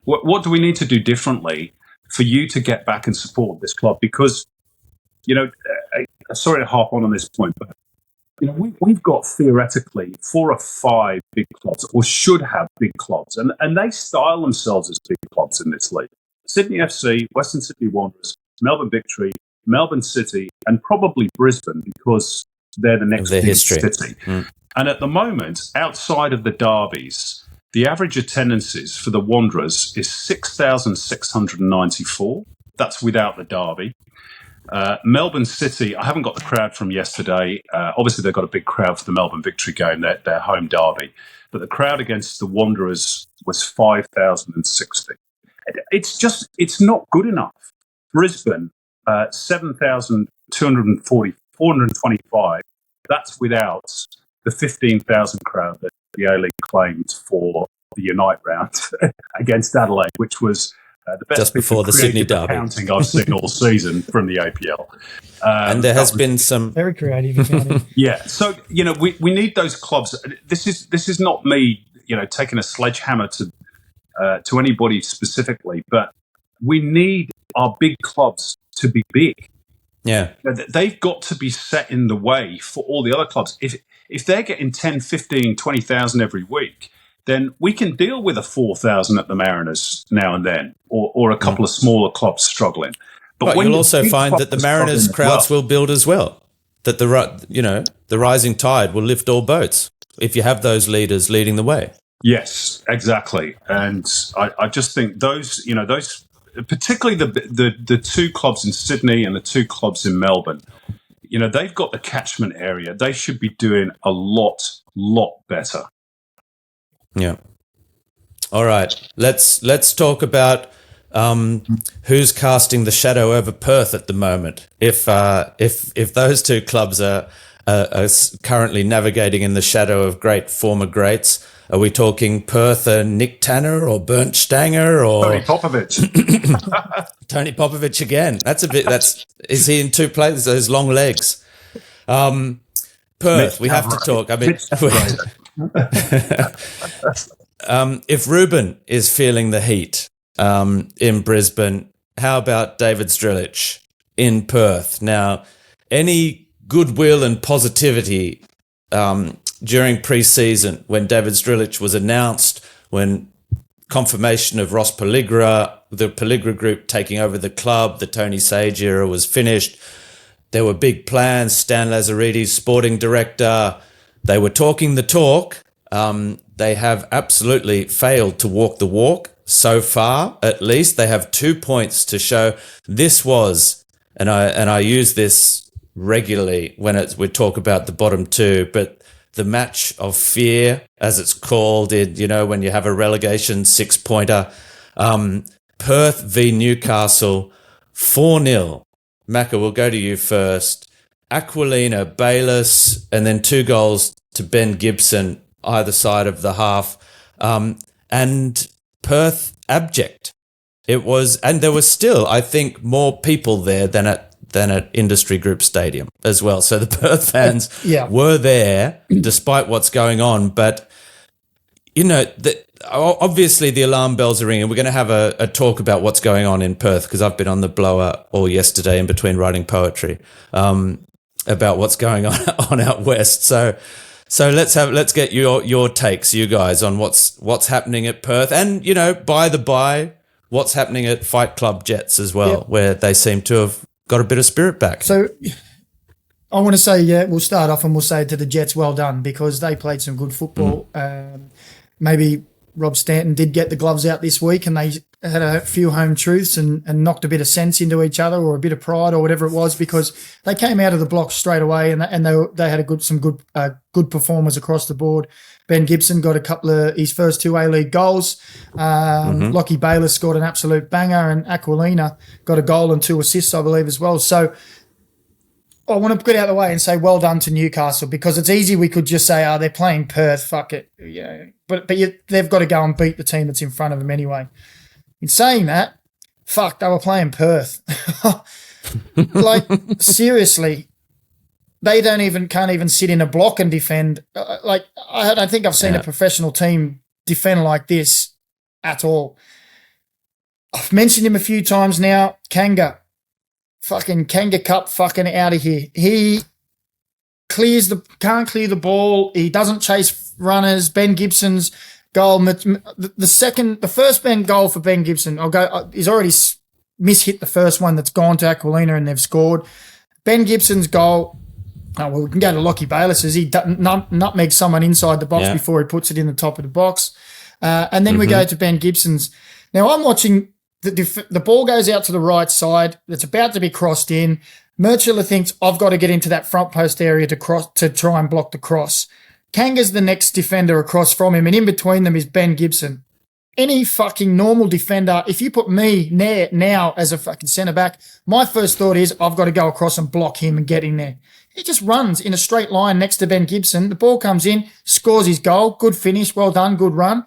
What do we need to do differently for you to get back and support this club? Because, sorry to harp on this point, but we've got theoretically 4 or 5 big clubs, or should have big clubs, and they style themselves as big clubs in this league. Sydney FC, Western Sydney Wanderers, Melbourne Victory, Melbourne City, and probably Brisbane, because they're the next big city. And at the moment, outside of the derbies, The average attendances for the Wanderers is 6,694. That's without the derby. Melbourne City, I haven't got the crowd from yesterday. Obviously, they've got a big crowd for the Melbourne Victory game, their home derby. But the crowd against the Wanderers was 5,060. It's not good enough. Brisbane, 7,425. That's without the 15,000 crowd that the A-League claimed for the Unite round against Adelaide, which was the best just before the Sydney derby accounting I've seen all season from the APL. And there has been some very creative accounting. Yeah, so we need those clubs. This is not me, taking a sledgehammer to anybody specifically, but we need our big clubs to be big. Yeah. They've got to be set in the way for all the other clubs. If they're getting 10, 15, 20,000 every week, then we can deal with a 4,000 at the Mariners now and then, or a couple of smaller clubs struggling. But you'll also find that the Mariners crowds will build as well. That the rising tide will lift all boats if you have those leaders leading the way. Yes, exactly. And I just think those, particularly the two clubs in Sydney and the two clubs in Melbourne, they've got the catchment area. They should be doing a lot better. Yeah. All right. Let's talk about who's casting the shadow over Perth at the moment. If those two clubs are currently navigating in the shadow of great former greats, are we talking Perth and Nick Tanner or Bernd Stanger or Tony Popovich? Tony Popovich again. Is he in two places? Those long legs. Perth. We have to talk. I mean, if Ruben is feeling the heat in Brisbane, how about David Strelic in Perth? Now, any goodwill and positivity during pre-season when David Strelic was announced, when confirmation of Ross Pelligra, the Pelligra group taking over the club, the Tony Sage era was finished. There were big plans. Stan Lazaridis, sporting director, they were talking the talk. They have absolutely failed to walk the walk so far. At least they have 2 points to show. This was, and I use this regularly when we talk about the bottom two, but the match of fear, as it's called, when you have a relegation 6-pointer. Perth v Newcastle, 4-0. Macca, we'll go to you first. Aquilina, Bayliss, and then 2 goals to Ben Gibson, either side of the half. And Perth abject. It was, and there was still, I think, more people there than at Industry Group Stadium as well. So the Perth fans were there despite what's going on. But, obviously the alarm bells are ringing. We're going to have a talk about what's going on in Perth because I've been on the blower all yesterday in between writing poetry about what's going on out west. So let's get your takes, you guys, on what's happening at Perth and, by the by, what's happening at Fight Club Jets as well, where they seem to have got a bit of spirit back. So I want to say, we'll start off and we'll say to the Jets, well done, because they played some good football. Maybe Rob Stanton did get the gloves out this week and they had a few home truths and knocked a bit of sense into each other or a bit of pride or whatever it was, because they came out of the blocks straight away and they had some good performers across the board. Ben Gibson got a couple of his first 2 A-League goals. Lockie Bayliss scored an absolute banger, and Aquilina got a goal and 2 assists, I believe, as well. So I want to get out of the way and say well done to Newcastle, because it's easy. We could just say, they're playing Perth, fuck it. But they've got to go and beat the team that's in front of them anyway. In saying that, they were playing Perth. Seriously, they can't even sit in a block and defend. I don't think I've seen a professional team defend like this at all. I've mentioned him a few times now. Kanga Cup fucking out of here. He can't clear the ball. He doesn't chase runners. Ben Gibson's goal, the first goal for Ben Gibson, he's already mishit the first one that's gone to Aquilina and they've scored. Ben Gibson's goal, we can go to Lockie Bayliss as he nutmegs someone inside the box before he puts it in the top of the box. And then we go to Ben Gibson's. Now I'm watching the ball goes out to the right side. It's about to be crossed in. Murchila thinks I've got to get into that front post area to try and block the cross. Kanga's the next defender across from him, and in between them is Ben Gibson. Any fucking normal defender, if you put me now as a fucking centre back, my first thought is I've got to go across and block him and get in there. He just runs in a straight line next to Ben Gibson. The ball comes in, scores his goal. Good finish, well done, good run.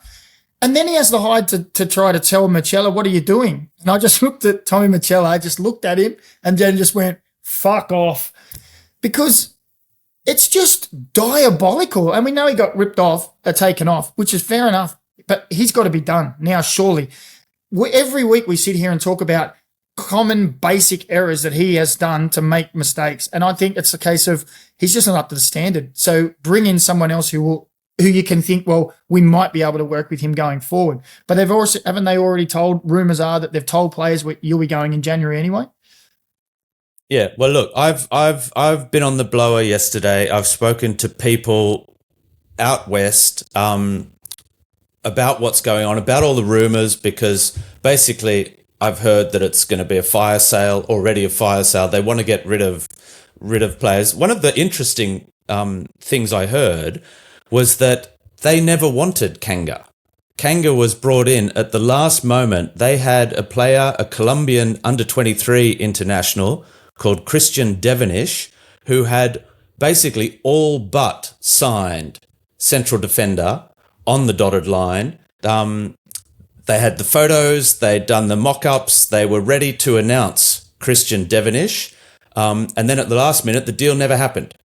And then he has the hide to try to tell Macca, what are you doing? And I just looked at Tommy Macca, I just looked at him and then just went, fuck off. Because it's just diabolical. And we know he got ripped off, taken off, which is fair enough. But he's got to be done now, surely. Every week we sit here and talk about common basic errors that he has done to make mistakes. And I think it's a case of he's just not up to the standard. So bring in someone else who you can think, well, we might be able to work with him going forward. But haven't they already told, rumours are that they've told players you'll be going in January anyway? Yeah, well, look, I've been on the blower yesterday. I've spoken to people out west about what's going on, about all the rumours, because basically I've heard that it's going to be a fire sale, already a fire sale. They want to get rid of players. One of the interesting things I heard was that they never wanted Kanga. Kanga was brought in at the last moment. They had a player, a Colombian under-23 international called Christian Devenish, who had basically all but signed central defender on the dotted line. They had the photos, they'd done the mock-ups, they were ready to announce Christian Devenish. And then at the last minute, the deal never happened.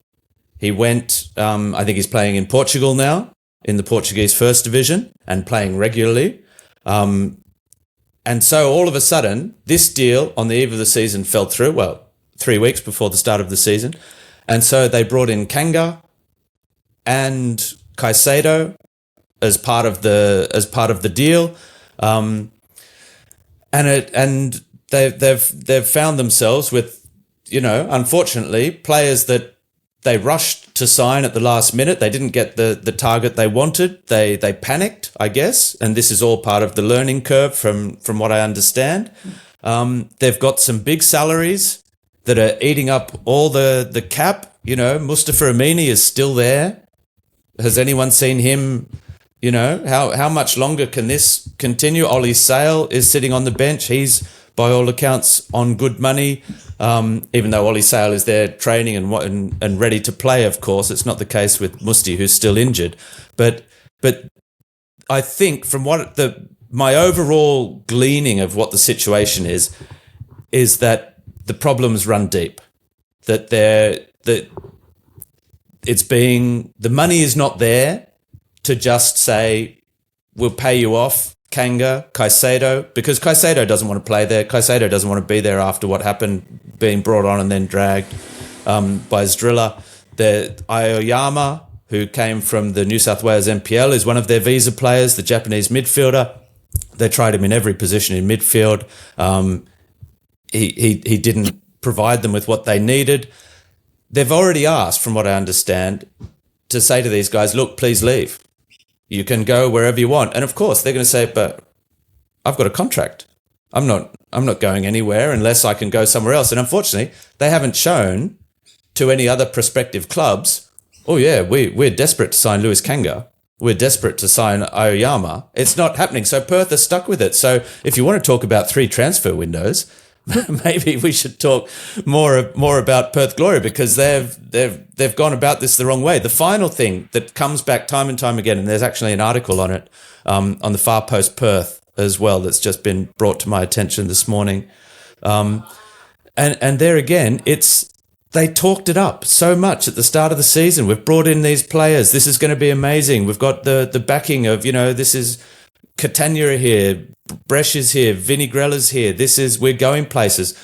He went, I think he's playing in Portugal now, in the Portuguese First Division, and playing regularly. And so all of a sudden, this deal on the eve of the season fell through, 3 weeks before the start of the season. And so they brought in Kanga and Caicedo as part of the deal, and they've found themselves with, unfortunately, players that they rushed to sign at the last minute. They didn't get the target they wanted. They panicked, I guess, and this is all part of the learning curve from what I understand. They've got some big salaries that are eating up all the cap. Mustafa Amini is still there. Has anyone seen him? How much longer can this continue? Ollie Sale is sitting on the bench. He's, by all accounts, on good money, even though Ollie Sale is there training and ready to play, of course. It's not the case with Musti, who's still injured. But I think from my overall gleaning of what the situation is that the problems run deep. The money is not there to just say, we'll pay you off, Kanga, Caicedo, because Caicedo doesn't want to play there. Caicedo doesn't want to be there after what happened, being brought on and then dragged by Zdrilla. The Aoyama, who came from the New South Wales NPL, is one of their visa players, the Japanese midfielder. They tried him in every position in midfield. He didn't provide them with what they needed. They've already asked, from what I understand, to say to these guys, look, please leave. You can go wherever you want. And of course, they're going to say, but I've got a contract. I'm not going anywhere unless I can go somewhere else. And unfortunately, they haven't shown to any other prospective clubs, oh yeah, we're desperate to sign Lewis Kanga. We're desperate to sign Aoyama. It's not happening. So Perth are stuck with it. So if you want to talk about 3 transfer windows, maybe we should talk more about Perth Glory, because they've gone about this the wrong way. The final thing that comes back time and time again, and there's actually an article on it on the Far Post Perth as well that's just been brought to my attention this morning, and there again, they talked it up so much at the start of the season. We've brought in these players. This is going to be amazing. We've got the backing of, this is Catania here, Bresh is here, Vinnie Grella's here. We're going places.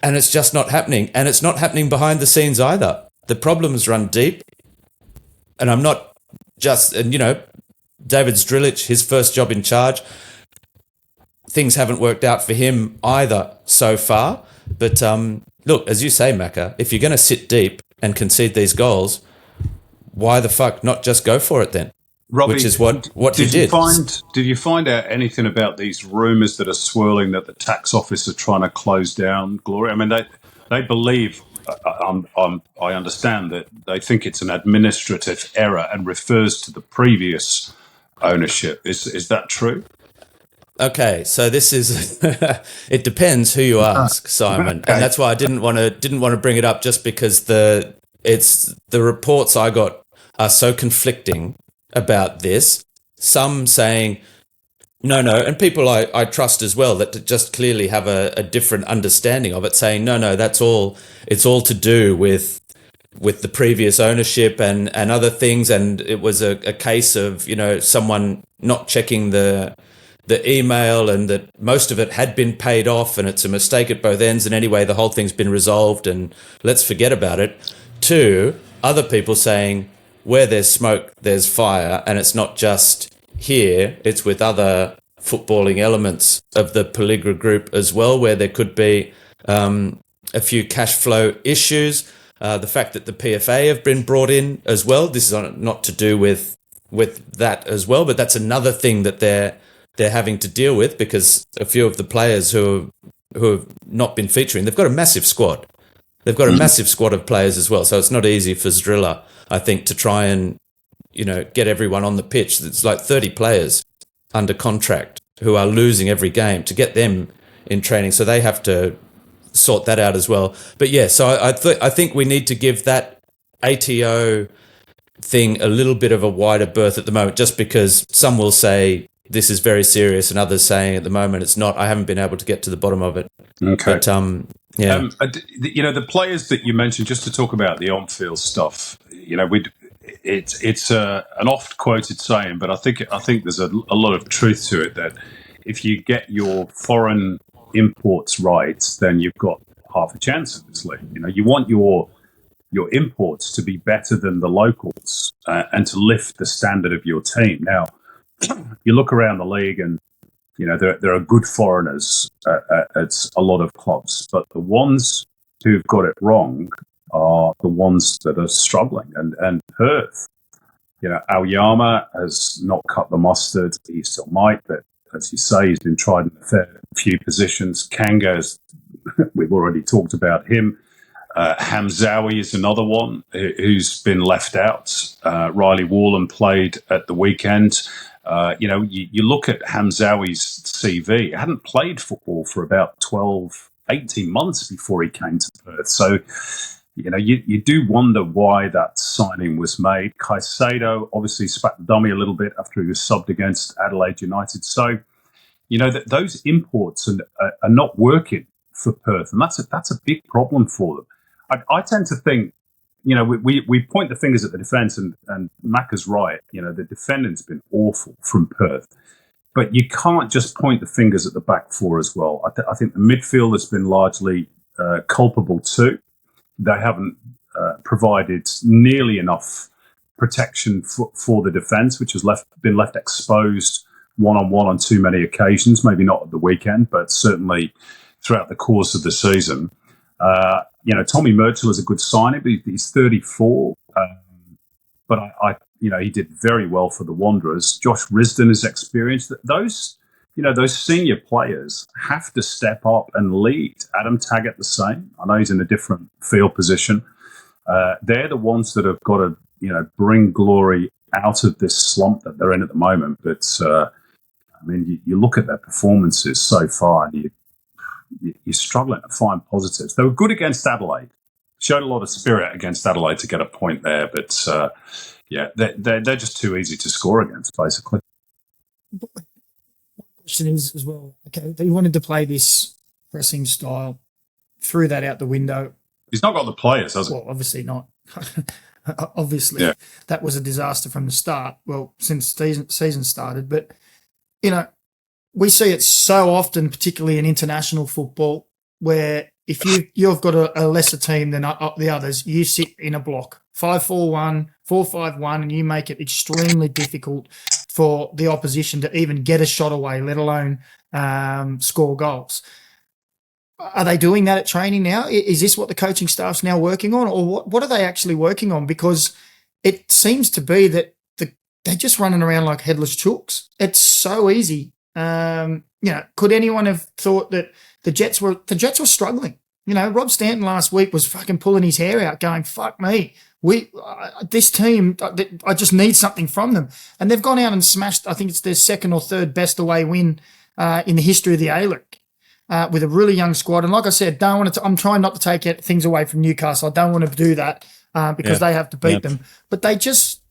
And it's just not happening. And it's not happening behind the scenes either. The problems run deep. And I'm not just, David Zdrilic, his first job in charge, things haven't worked out for him either so far. But look, as you say, Macca, if you're going to sit deep and concede these goals, why the fuck not just go for it then? Robbie, which is what he did did. Did you find out anything about these rumours that are swirling that the tax office are trying to close down Glory? I mean, they believe. I understand that they think it's an administrative error and refers to the previous ownership. Is that true? Okay, so this is it depends who you ask, Simon, Okay. and that's why I didn't want to bring it up, just because the reports I got are so conflicting about this. Some saying no, and people I trust as well that just clearly have a different understanding of it, saying no, it's all to do with the previous ownership and other things, and it was a case of someone not checking the email, and that most of it had been paid off, and it's a mistake at both ends, and anyway the whole thing's been resolved and let's forget about it. To other people saying where there's smoke there's fire, and it's not just here, it's with other footballing elements of the Pelligra group as well, where there could be a few cash flow issues. The fact that the PFA have been brought in as well, this is not to do with that as well, but that's another thing that they're having to deal with, because a few of the players who have not been featuring, they've got a massive squad. They've got a massive squad of players as well, so it's not easy for Zdrilla, I think, to try and get everyone on the pitch. It's like 30 players under contract who are losing every game, to get them in training, so they have to sort that out as well. But yeah, so I think we need to give that ATO thing a little bit of a wider berth at the moment, just because some will say this is very serious, and others saying at the moment it's not. I haven't been able to get to the bottom of it. Okay. But yeah. The players that you mentioned, just to talk about the on-field stuff, it's an oft-quoted saying, but I think there's a lot of truth to it, that if you get your foreign imports right, then you've got half a chance in this league. You want your imports to be better than the locals, and to lift the standard of your team. Now, you look around the league, and there are good foreigners at a lot of clubs, but the ones who've got it wrong are the ones that are struggling. And Perth, Aoyama has not cut the mustard. He still might, but as you say, he's been tried in a fair few positions. Kanga's, we've already talked about him. Hamzawi is another one who's been left out. Riley Warland played at the weekend. You look at Hamzawi's CV, he hadn't played football for about 12, 18 months before he came to Perth. So, you do wonder why that signing was made. Caicedo obviously spat the dummy a little bit after he was subbed against Adelaide United. So, that those imports are not working for Perth, and that's a big problem for them. I tend to think, we point the fingers at the defence, and Macca's right. The defending's been awful from Perth. But you can't just point the fingers at the back four as well. I think the midfield has been largely culpable too. They haven't provided nearly enough protection for the defence, which has been left exposed one-on-one on too many occasions. Maybe not at the weekend, but certainly throughout the course of the season. Tommy Murchell is a good signing. He's 34, but he did very well for the Wanderers. Josh Risdon is experienced. Those senior players have to step up and lead. Adam Taggart the same. I know he's in a different field position. They're the ones that have got to, bring Glory out of this slump that they're in at the moment. But you look at their performances so far, and you're struggling to find positives. They were good against Adelaide. Showed a lot of spirit against Adelaide to get a point there, but they're just too easy to score against, basically. Question is as well, okay, they wanted to play this pressing style, threw that out the window. He's not got the players, has he? Well, obviously not. Obviously, that was a disaster from the start. Well, since season started, but we see it so often, particularly in international football, where if you've got a lesser team than the others, you sit in a block 5-4-1, 4-5-1, and you make it extremely difficult for the opposition to even get a shot away, let alone score goals. Are they doing that at training now? Is this what the coaching staff's now working on, or what are they actually working on? Because it seems to be that they're just running around like headless chooks. It's so easy. Could anyone have thought that the Jets were struggling? Rob Stanton last week was fucking pulling his hair out, going, "Fuck me, this team, I just need something from them." And they've gone out and smashed. I think it's their second or third best away win in the history of the A-League. With a really young squad. And like I said, I'm trying not to take things away from Newcastle. I don't want to do that because they have to beat them. But they just,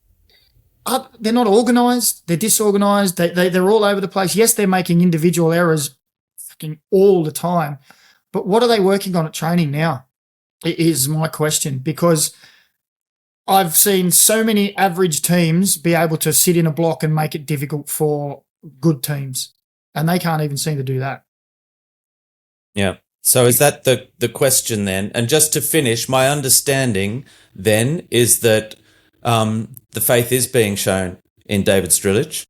they're not organised. They're disorganised. They're all over the place. Yes, they're making individual errors fucking all the time. But what are they working on at training now? It is my question, because I've seen so many average teams be able to sit in a block and make it difficult for good teams. And they can't even seem to do that. Yeah. So is that the question then? And just to finish, my understanding then is that the faith is being shown in David Strilic,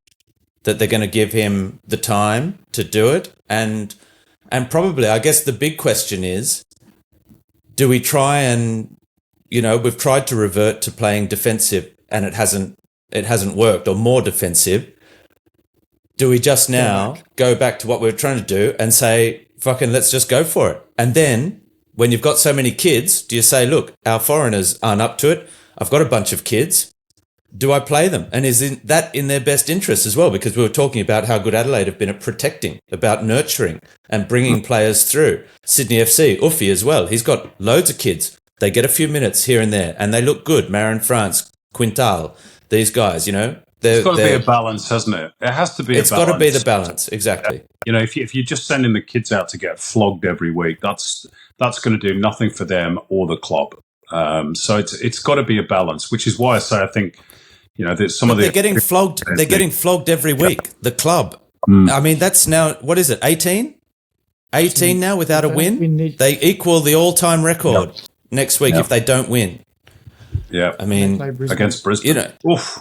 that they're going to give him the time to do it. And probably, I guess the big question is, do we try and, we've tried to revert to playing defensive and it hasn't worked, or more defensive. Do we just now go back to what we were trying to do and say, fucking let's just go for it? And then when you've got so many kids, do you say, look, our foreigners aren't up to it. I've got a bunch of kids. Do I play them? And is that in their best interest as well? Because we were talking about how good Adelaide have been at protecting, about nurturing and bringing players through. Sydney FC, Uffy as well. He's got loads of kids. They get a few minutes here and there and they look good. Marin France, Quintal, these guys, It's got to be a balance, hasn't it? It has to be a balance. It's got to be the balance, exactly. If you're just sending the kids out to get flogged every week, that's going to do nothing for them or the club. So it's got to be a balance, which is why I say I think, there's some of the... They're getting flogged. They're getting flogged every week, the club. I mean, that's now, what is it, 18? 18 now without a win? They equal the all-time record next week if they don't win. Yeah. I mean... Against Brisbane. Oof.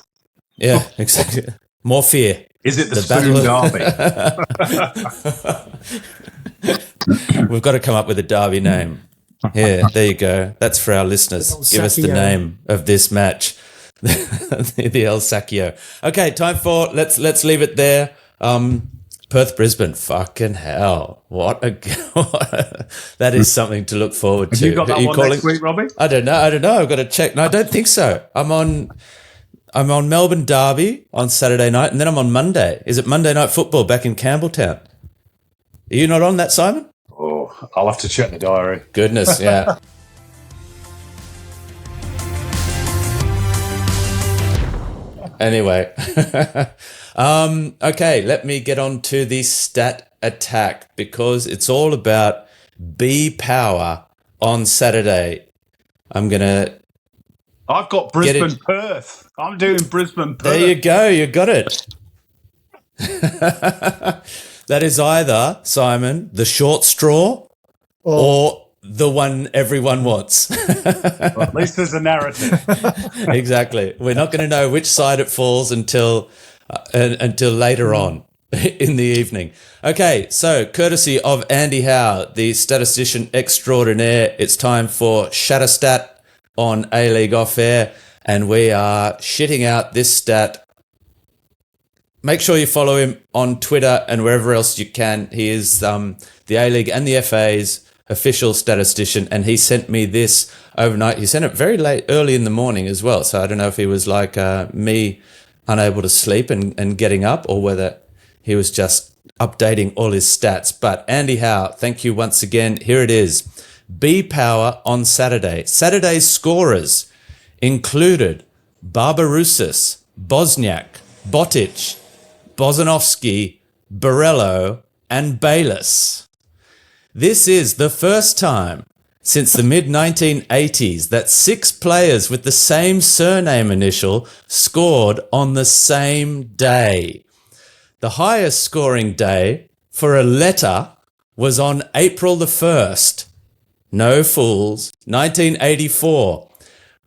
Yeah, exactly. More fear. Is it the Spoon Derby? We've got to come up with a derby name. Yeah, there you go. That's for our listeners. Give us the name of this match. The El Sacchio. Okay, time for let's leave it there. Perth Brisbane. Fucking hell. What that is something to look forward to. Have you got that one next week, Robbie? I don't know. I've got to check. No, I don't think so. I'm on Melbourne Derby on Saturday night, and then I'm on Monday. Is it Monday Night Football back in Campbelltown? Are you not on that, Simon? Oh, I'll have to check the diary. Goodness, yeah. Anyway. Okay, let me get on to the stat attack, because it's all about B power on Saturday. I've got Brisbane Perth. I'm doing Brisbane Perth. There you go. You got it. That is either, Simon, the short straw or the one everyone wants. Well, at least there's a narrative. Exactly. We're not going to know which side it falls until later on in the evening. Okay, so courtesy of Andy Howe, the statistician extraordinaire, it's time for Shatterstat on A-League Off Air, and we are shitting out this stat. Make sure you follow him on Twitter and wherever else you can. He is the A-League and the FA's official statistician, and he sent me this overnight. He sent it very early in the morning as well, so I don't know if he was like me, unable to sleep and getting up, or whether he was just updating all his stats. But Andy Howe, thank you once again. Here it is. B power on Saturday. Saturday's scorers included Barbarousis, Bosniak, Botic, Bozanovsky, Borello, and Bayliss. This is the first time since the mid-1980s that 6 players with the same surname initial scored on the same day. The highest scoring day for a letter was on April the 1st. No fools, 1984,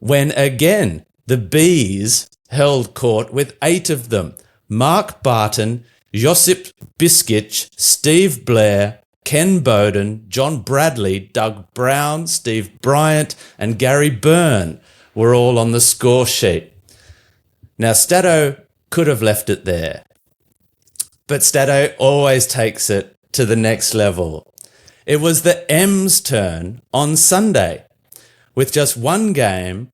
when again the Bees held court with 8 of them. Mark Barton, Josip Biskic, Steve Blair, Ken Bowden, John Bradley, Doug Brown, Steve Bryant, and Gary Byrne were all on the score sheet. Now, Stato could have left it there. But Stato always takes it to the next level. It was the M's turn on Sunday. With just one game,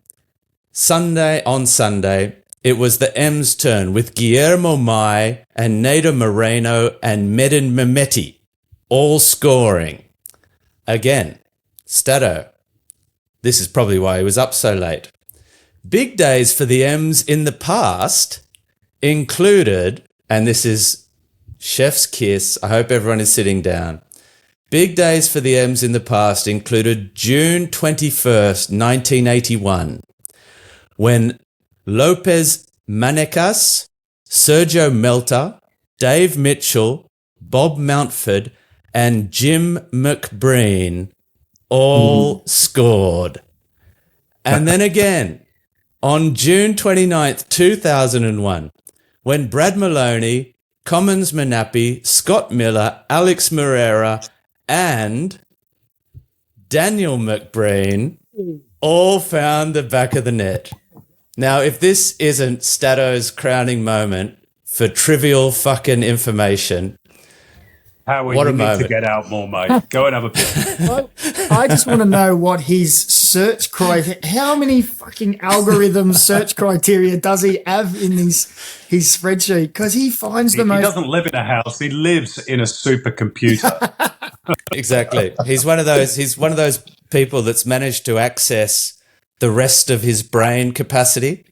on Sunday, it was the M's turn with Guillermo Mai and Nader Moreno and Medin Mehmeti all scoring. Again, Stato. This is probably why he was up so late. Big days for the M's in the past included, and this is chef's kiss, I hope everyone is sitting down. Big days for the M's in the past included June 21st, 1981, when Lopez Manecas, Sergio Melter, Dave Mitchell, Bob Mountford, and Jim McBreen all scored. And then again, on June 29th, 2001, when Brad Maloney, Commons Manapi, Scott Miller, Alex Moreira, and Daniel McBreen all found the back of the net. Now, if this isn't Stato's crowning moment for trivial fucking information, Howie, what you a need moment. to get out more, mate. Go and have a beer. I just want to know what his search criteria, how many fucking algorithm search criteria does he have in his spreadsheet? Because he finds the He most. doesn't live in a house. He lives in a supercomputer. Exactly. He's one of those people that's managed to access the rest of his brain capacity.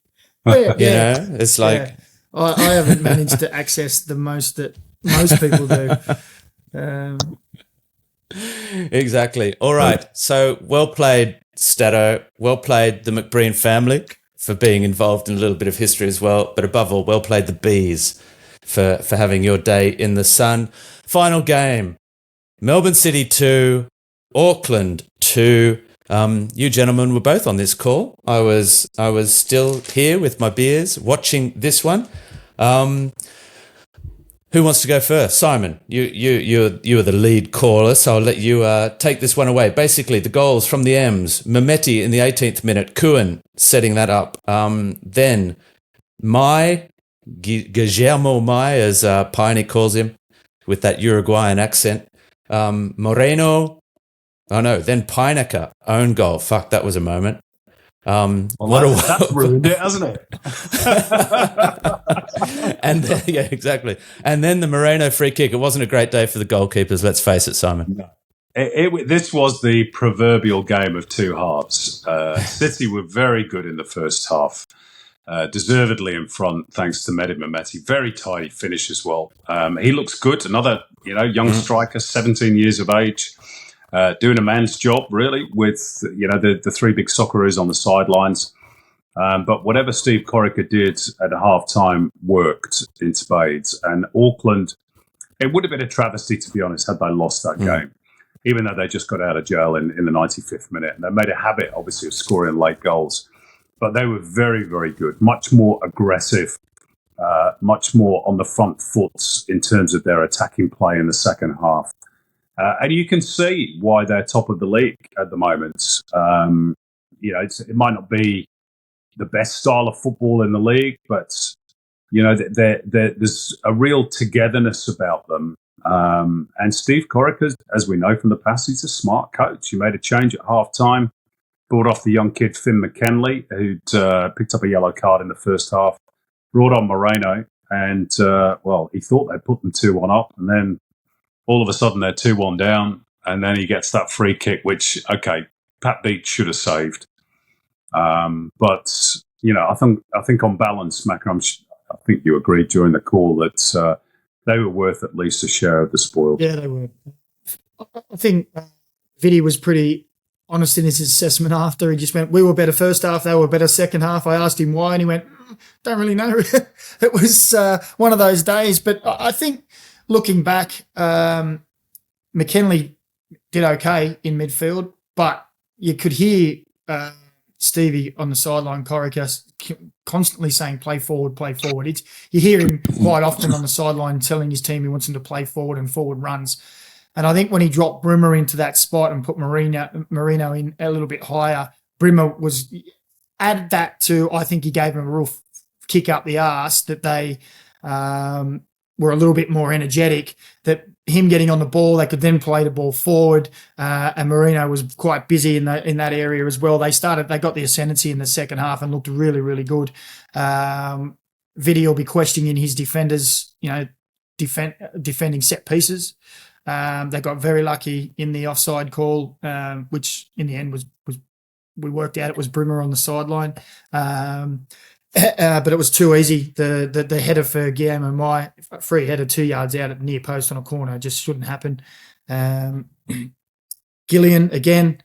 Yeah, You know, it's like, yeah. I haven't managed to access the most that most people do. exactly. All right. So well played, Stato. Well played, the McBreen family, for being involved in a little bit of history as well. But above all, well played the Bees for having your day in the sun. Final game. Melbourne City 2, Auckland 2. You gentlemen were both on this call. I was still here with my beers watching this one. Who wants to go first? Simon, you are the lead caller, so I'll let you take this one away. Basically, the goals from the M's: Mehmeti in the 18th minute, Kuhn setting that up. Then Guillermo Mai, as Piney calls him, with that Uruguayan accent. Moreno. Oh no, then Pinecker, own goal. Fuck, that was a moment. That's ruined it, hasn't it? And then, yeah, exactly. And then the Moreno free kick. It wasn't a great day for the goalkeepers, let's face it, Simon. No. This was the proverbial game of two halves. City were very good in the first half, deservedly in front thanks to Medin Mehmeti. Very tidy finish as well. He looks good. Another young striker, 17 years of age. Doing a man's job, really, with the three big Socceroos on the sidelines. But whatever Steve Corica did at half-time worked in spades. And Auckland, it would have been a travesty, to be honest, had they lost that game, even though they just got out of jail in the 95th minute. And they made a habit, obviously, of scoring late goals. But they were very, very good, much more aggressive, much more on the front foot in terms of their attacking play in the second half. And you can see why they're top of the league at the moment. It might not be the best style of football in the league, but there's a real togetherness about them. And Steve Corica, as we know from the past, he's a smart coach. He made a change at half time, brought off the young kid Finn McKinley, who'd picked up a yellow card in the first half, brought on Moreno, and he thought they'd put them 2-1 up, and then all of a sudden they're 2-1 down, and then he gets that free kick, which, Pat Beach should have saved. But I think on balance, Macca, I think you agreed during the call that they were worth at least a share of the spoils. Yeah, they were. I think Vidi was pretty honest in his assessment after. He just went, we were better first half, they were better second half. I asked him why, and he went, don't really know. It was one of those days. But I think looking back, McKinley did okay in midfield, but you could hear Stevie on the sideline, Corica, constantly saying, play forward, play forward. You hear him quite often on the sideline telling his team he wants him to play forward and forward runs. And I think when he dropped Brimmer into that spot and put Marino in a little bit higher, Brimmer was added that to, I think he gave him a real kick up the arse that they were a little bit more energetic, that him getting on the ball, they could then play the ball forward, and Marino was quite busy in that area as well. They got the ascendancy in the second half and looked really, really good. Vidi will be questioning his defenders, defending set pieces. They got very lucky in the offside call, which in the end was we worked out it was Brimmer on the sideline. But it was too easy. The header for Guillermo Mai, free header 2 yards out at the near post on a corner, just shouldn't happen. Gillian, again,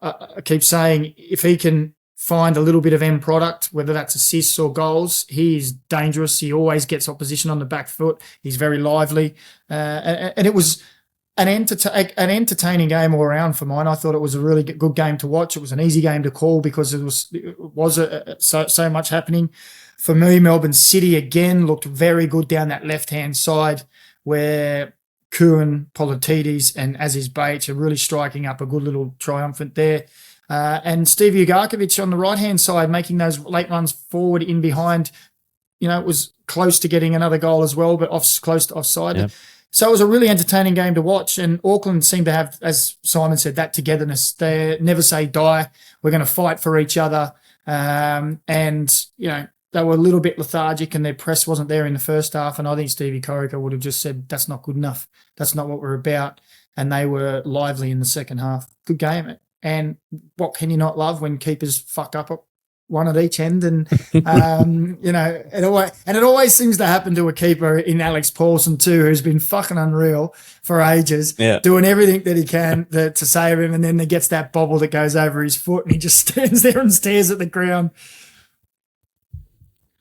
I keep saying, if he can find a little bit of end product, whether that's assists or goals, he's dangerous. He always gets opposition on the back foot. He's very lively. And it was an entertaining game all around for mine. I thought it was a really good game to watch. It was an easy game to call because it was so much happening. For me, Melbourne City again looked very good down that left-hand side where Kuhn, Politidis and Aziz Bates are really striking up a good little triumphant there. And Steve Ugarkovic on the right-hand side making those late runs forward in behind. It was close to getting another goal as well, but close to offside. Yep. So it was a really entertaining game to watch, and Auckland seemed to have, as Simon said, that togetherness. They never say die. We're going to fight for each other. And, they were a little bit lethargic and their press wasn't there in the first half, and I think Stevie Corica would have just said, that's not good enough. That's not what we're about. And they were lively in the second half. Good game. And what can you not love when keepers fuck up one at each end? And, it always seems to happen to a keeper in Alex Paulson too, who's been fucking unreal for ages, doing everything that he can to save him. And then he gets that bobble that goes over his foot and he just stands there and stares at the ground.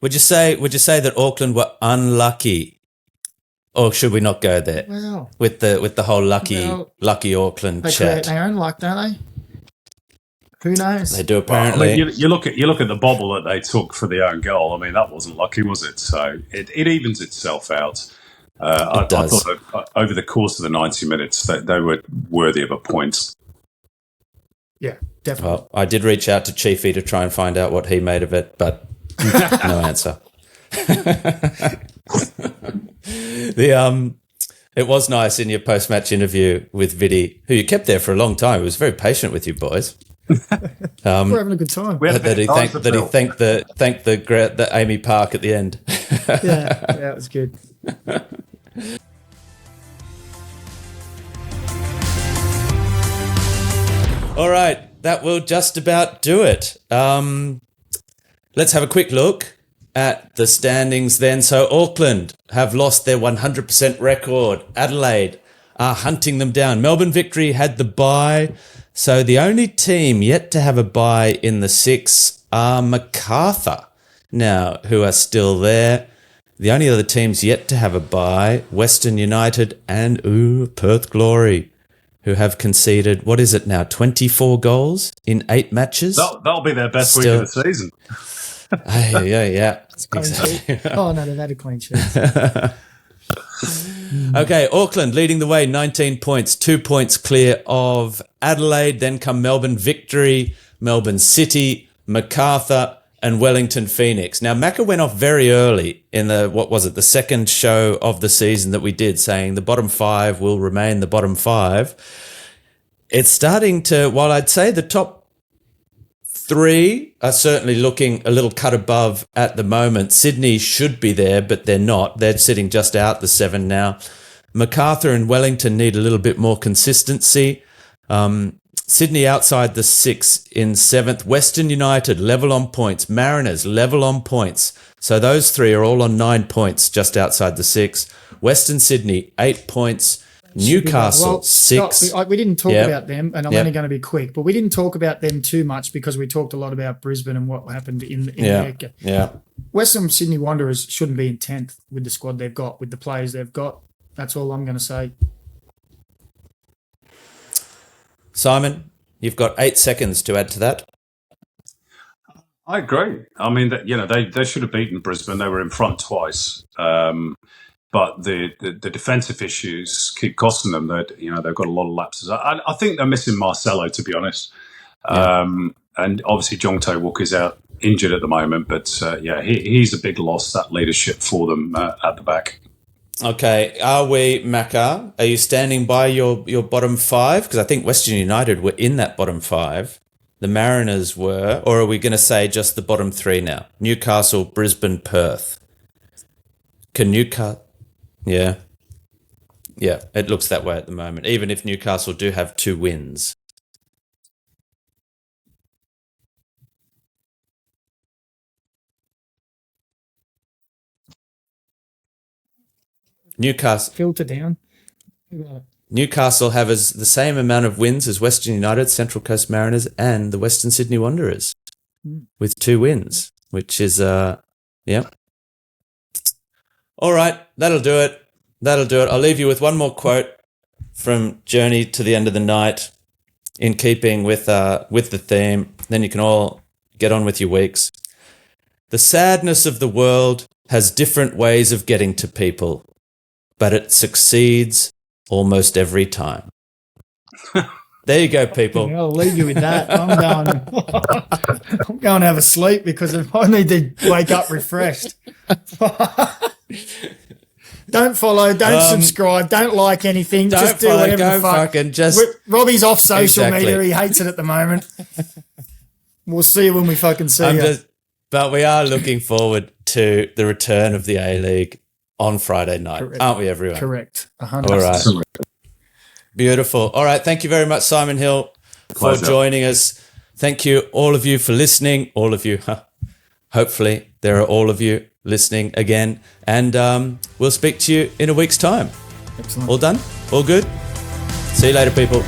Would you say that Auckland were unlucky? Or should we not go there? Well, with the whole lucky Auckland they chat. Create their own luck, don't they? Who knows? They do apparently. Well, you look at the bobble that they took for the own goal. I mean, that wasn't lucky, was it? So it evens itself out. I thought over the course of the 90 minutes that they were worthy of a point. Yeah, definitely. Well, I did reach out to Chiefy to try and find out what he made of it, but no answer. It was nice in your post-match interview with Vidi, who you kept there for a long time. He was very patient with you boys. We're having a good time. That he thanked the Amy Park at the end. yeah, it was good. All right, that will just about do it. Let's have a quick look at the standings then. So Auckland have lost their 100% record. Adelaide are hunting them down. Melbourne Victory had the bye. So the only team yet to have a bye in the six are Macarthur now, who are still there. The only other teams yet to have a bye, Western United and Perth Glory, who have conceded, what is it now, 24 goals in 8 matches? That'll be their best week of the season. Yeah. Exactly. Oh, no, they've had a clean sheet. Okay, Auckland leading the way, 19 points, 2 points clear of Adelaide. Then come Melbourne Victory, Melbourne City, Macarthur, and Wellington Phoenix. Now, Macca went off very early in the second show of the season that we did, saying the bottom 5 will remain the bottom 5. It's starting to, while I'd say the top 3 are certainly looking a little cut above at the moment. Sydney should be there, but they're not. They're sitting just out the 7 now. Macarthur and Wellington need a little bit more consistency. Sydney outside the 6 in 7th. Western United level on points. Mariners level on points. So those 3 are all on 9 points just outside the 6. Western Sydney 8 points. Newcastle 6. We didn't talk about them, and I'm only going to be quick, but we didn't talk about them too much because we talked a lot about Brisbane and what happened in the Western Sydney Wanderers shouldn't be in 10th with the squad they've got, with the players they've got. That's all I'm going to say. Simon, you've got 8 seconds to add to that. I agree. I mean, they should have beaten Brisbane. They were in front twice. But the defensive issues keep costing them. That they've got a lot of lapses. I think they're missing Marcelo, to be honest. And obviously Jong Tae Wook is out injured at the moment. But he's a big loss, that leadership for them at the back. Okay, are we, Macca? Are you standing by your bottom five? Because I think Western United were in that bottom five. The Mariners were, or are we going to say just the bottom three now? Newcastle, Brisbane, Perth. Can Newcastle? Yeah. Yeah, it looks that way at the moment, even if Newcastle do have 2 wins. Filter down. Newcastle have the same amount of wins as Western United, Central Coast Mariners, and the Western Sydney Wanderers with 2 wins, which is, yeah. All right, that'll do it. I'll leave you with one more quote from Journey to the End of the Night in keeping with the theme. Then you can all get on with your weeks. The sadness of the world has different ways of getting to people, but it succeeds almost every time. There you go, people. I'll leave you with that. I'm going to have a sleep because I need to wake up refreshed. Don't follow, don't subscribe, don't like anything. Don't just do follow, whatever go the fuck. fucking just... Robbie's off social Exactly. media. He hates it at the moment. We'll see you when we fucking see you. But we are looking forward to the return of the A-League on Friday night, Correct. aren't we, everyone? Correct. 100%. All right. Beautiful. All right. Thank you very much, Simon Hill, for joining us. Thank you, all of you, for listening. All of you. Hopefully, there are all of you listening again. And we'll speak to you in a week's time. Excellent. All done? All good? See you later, people.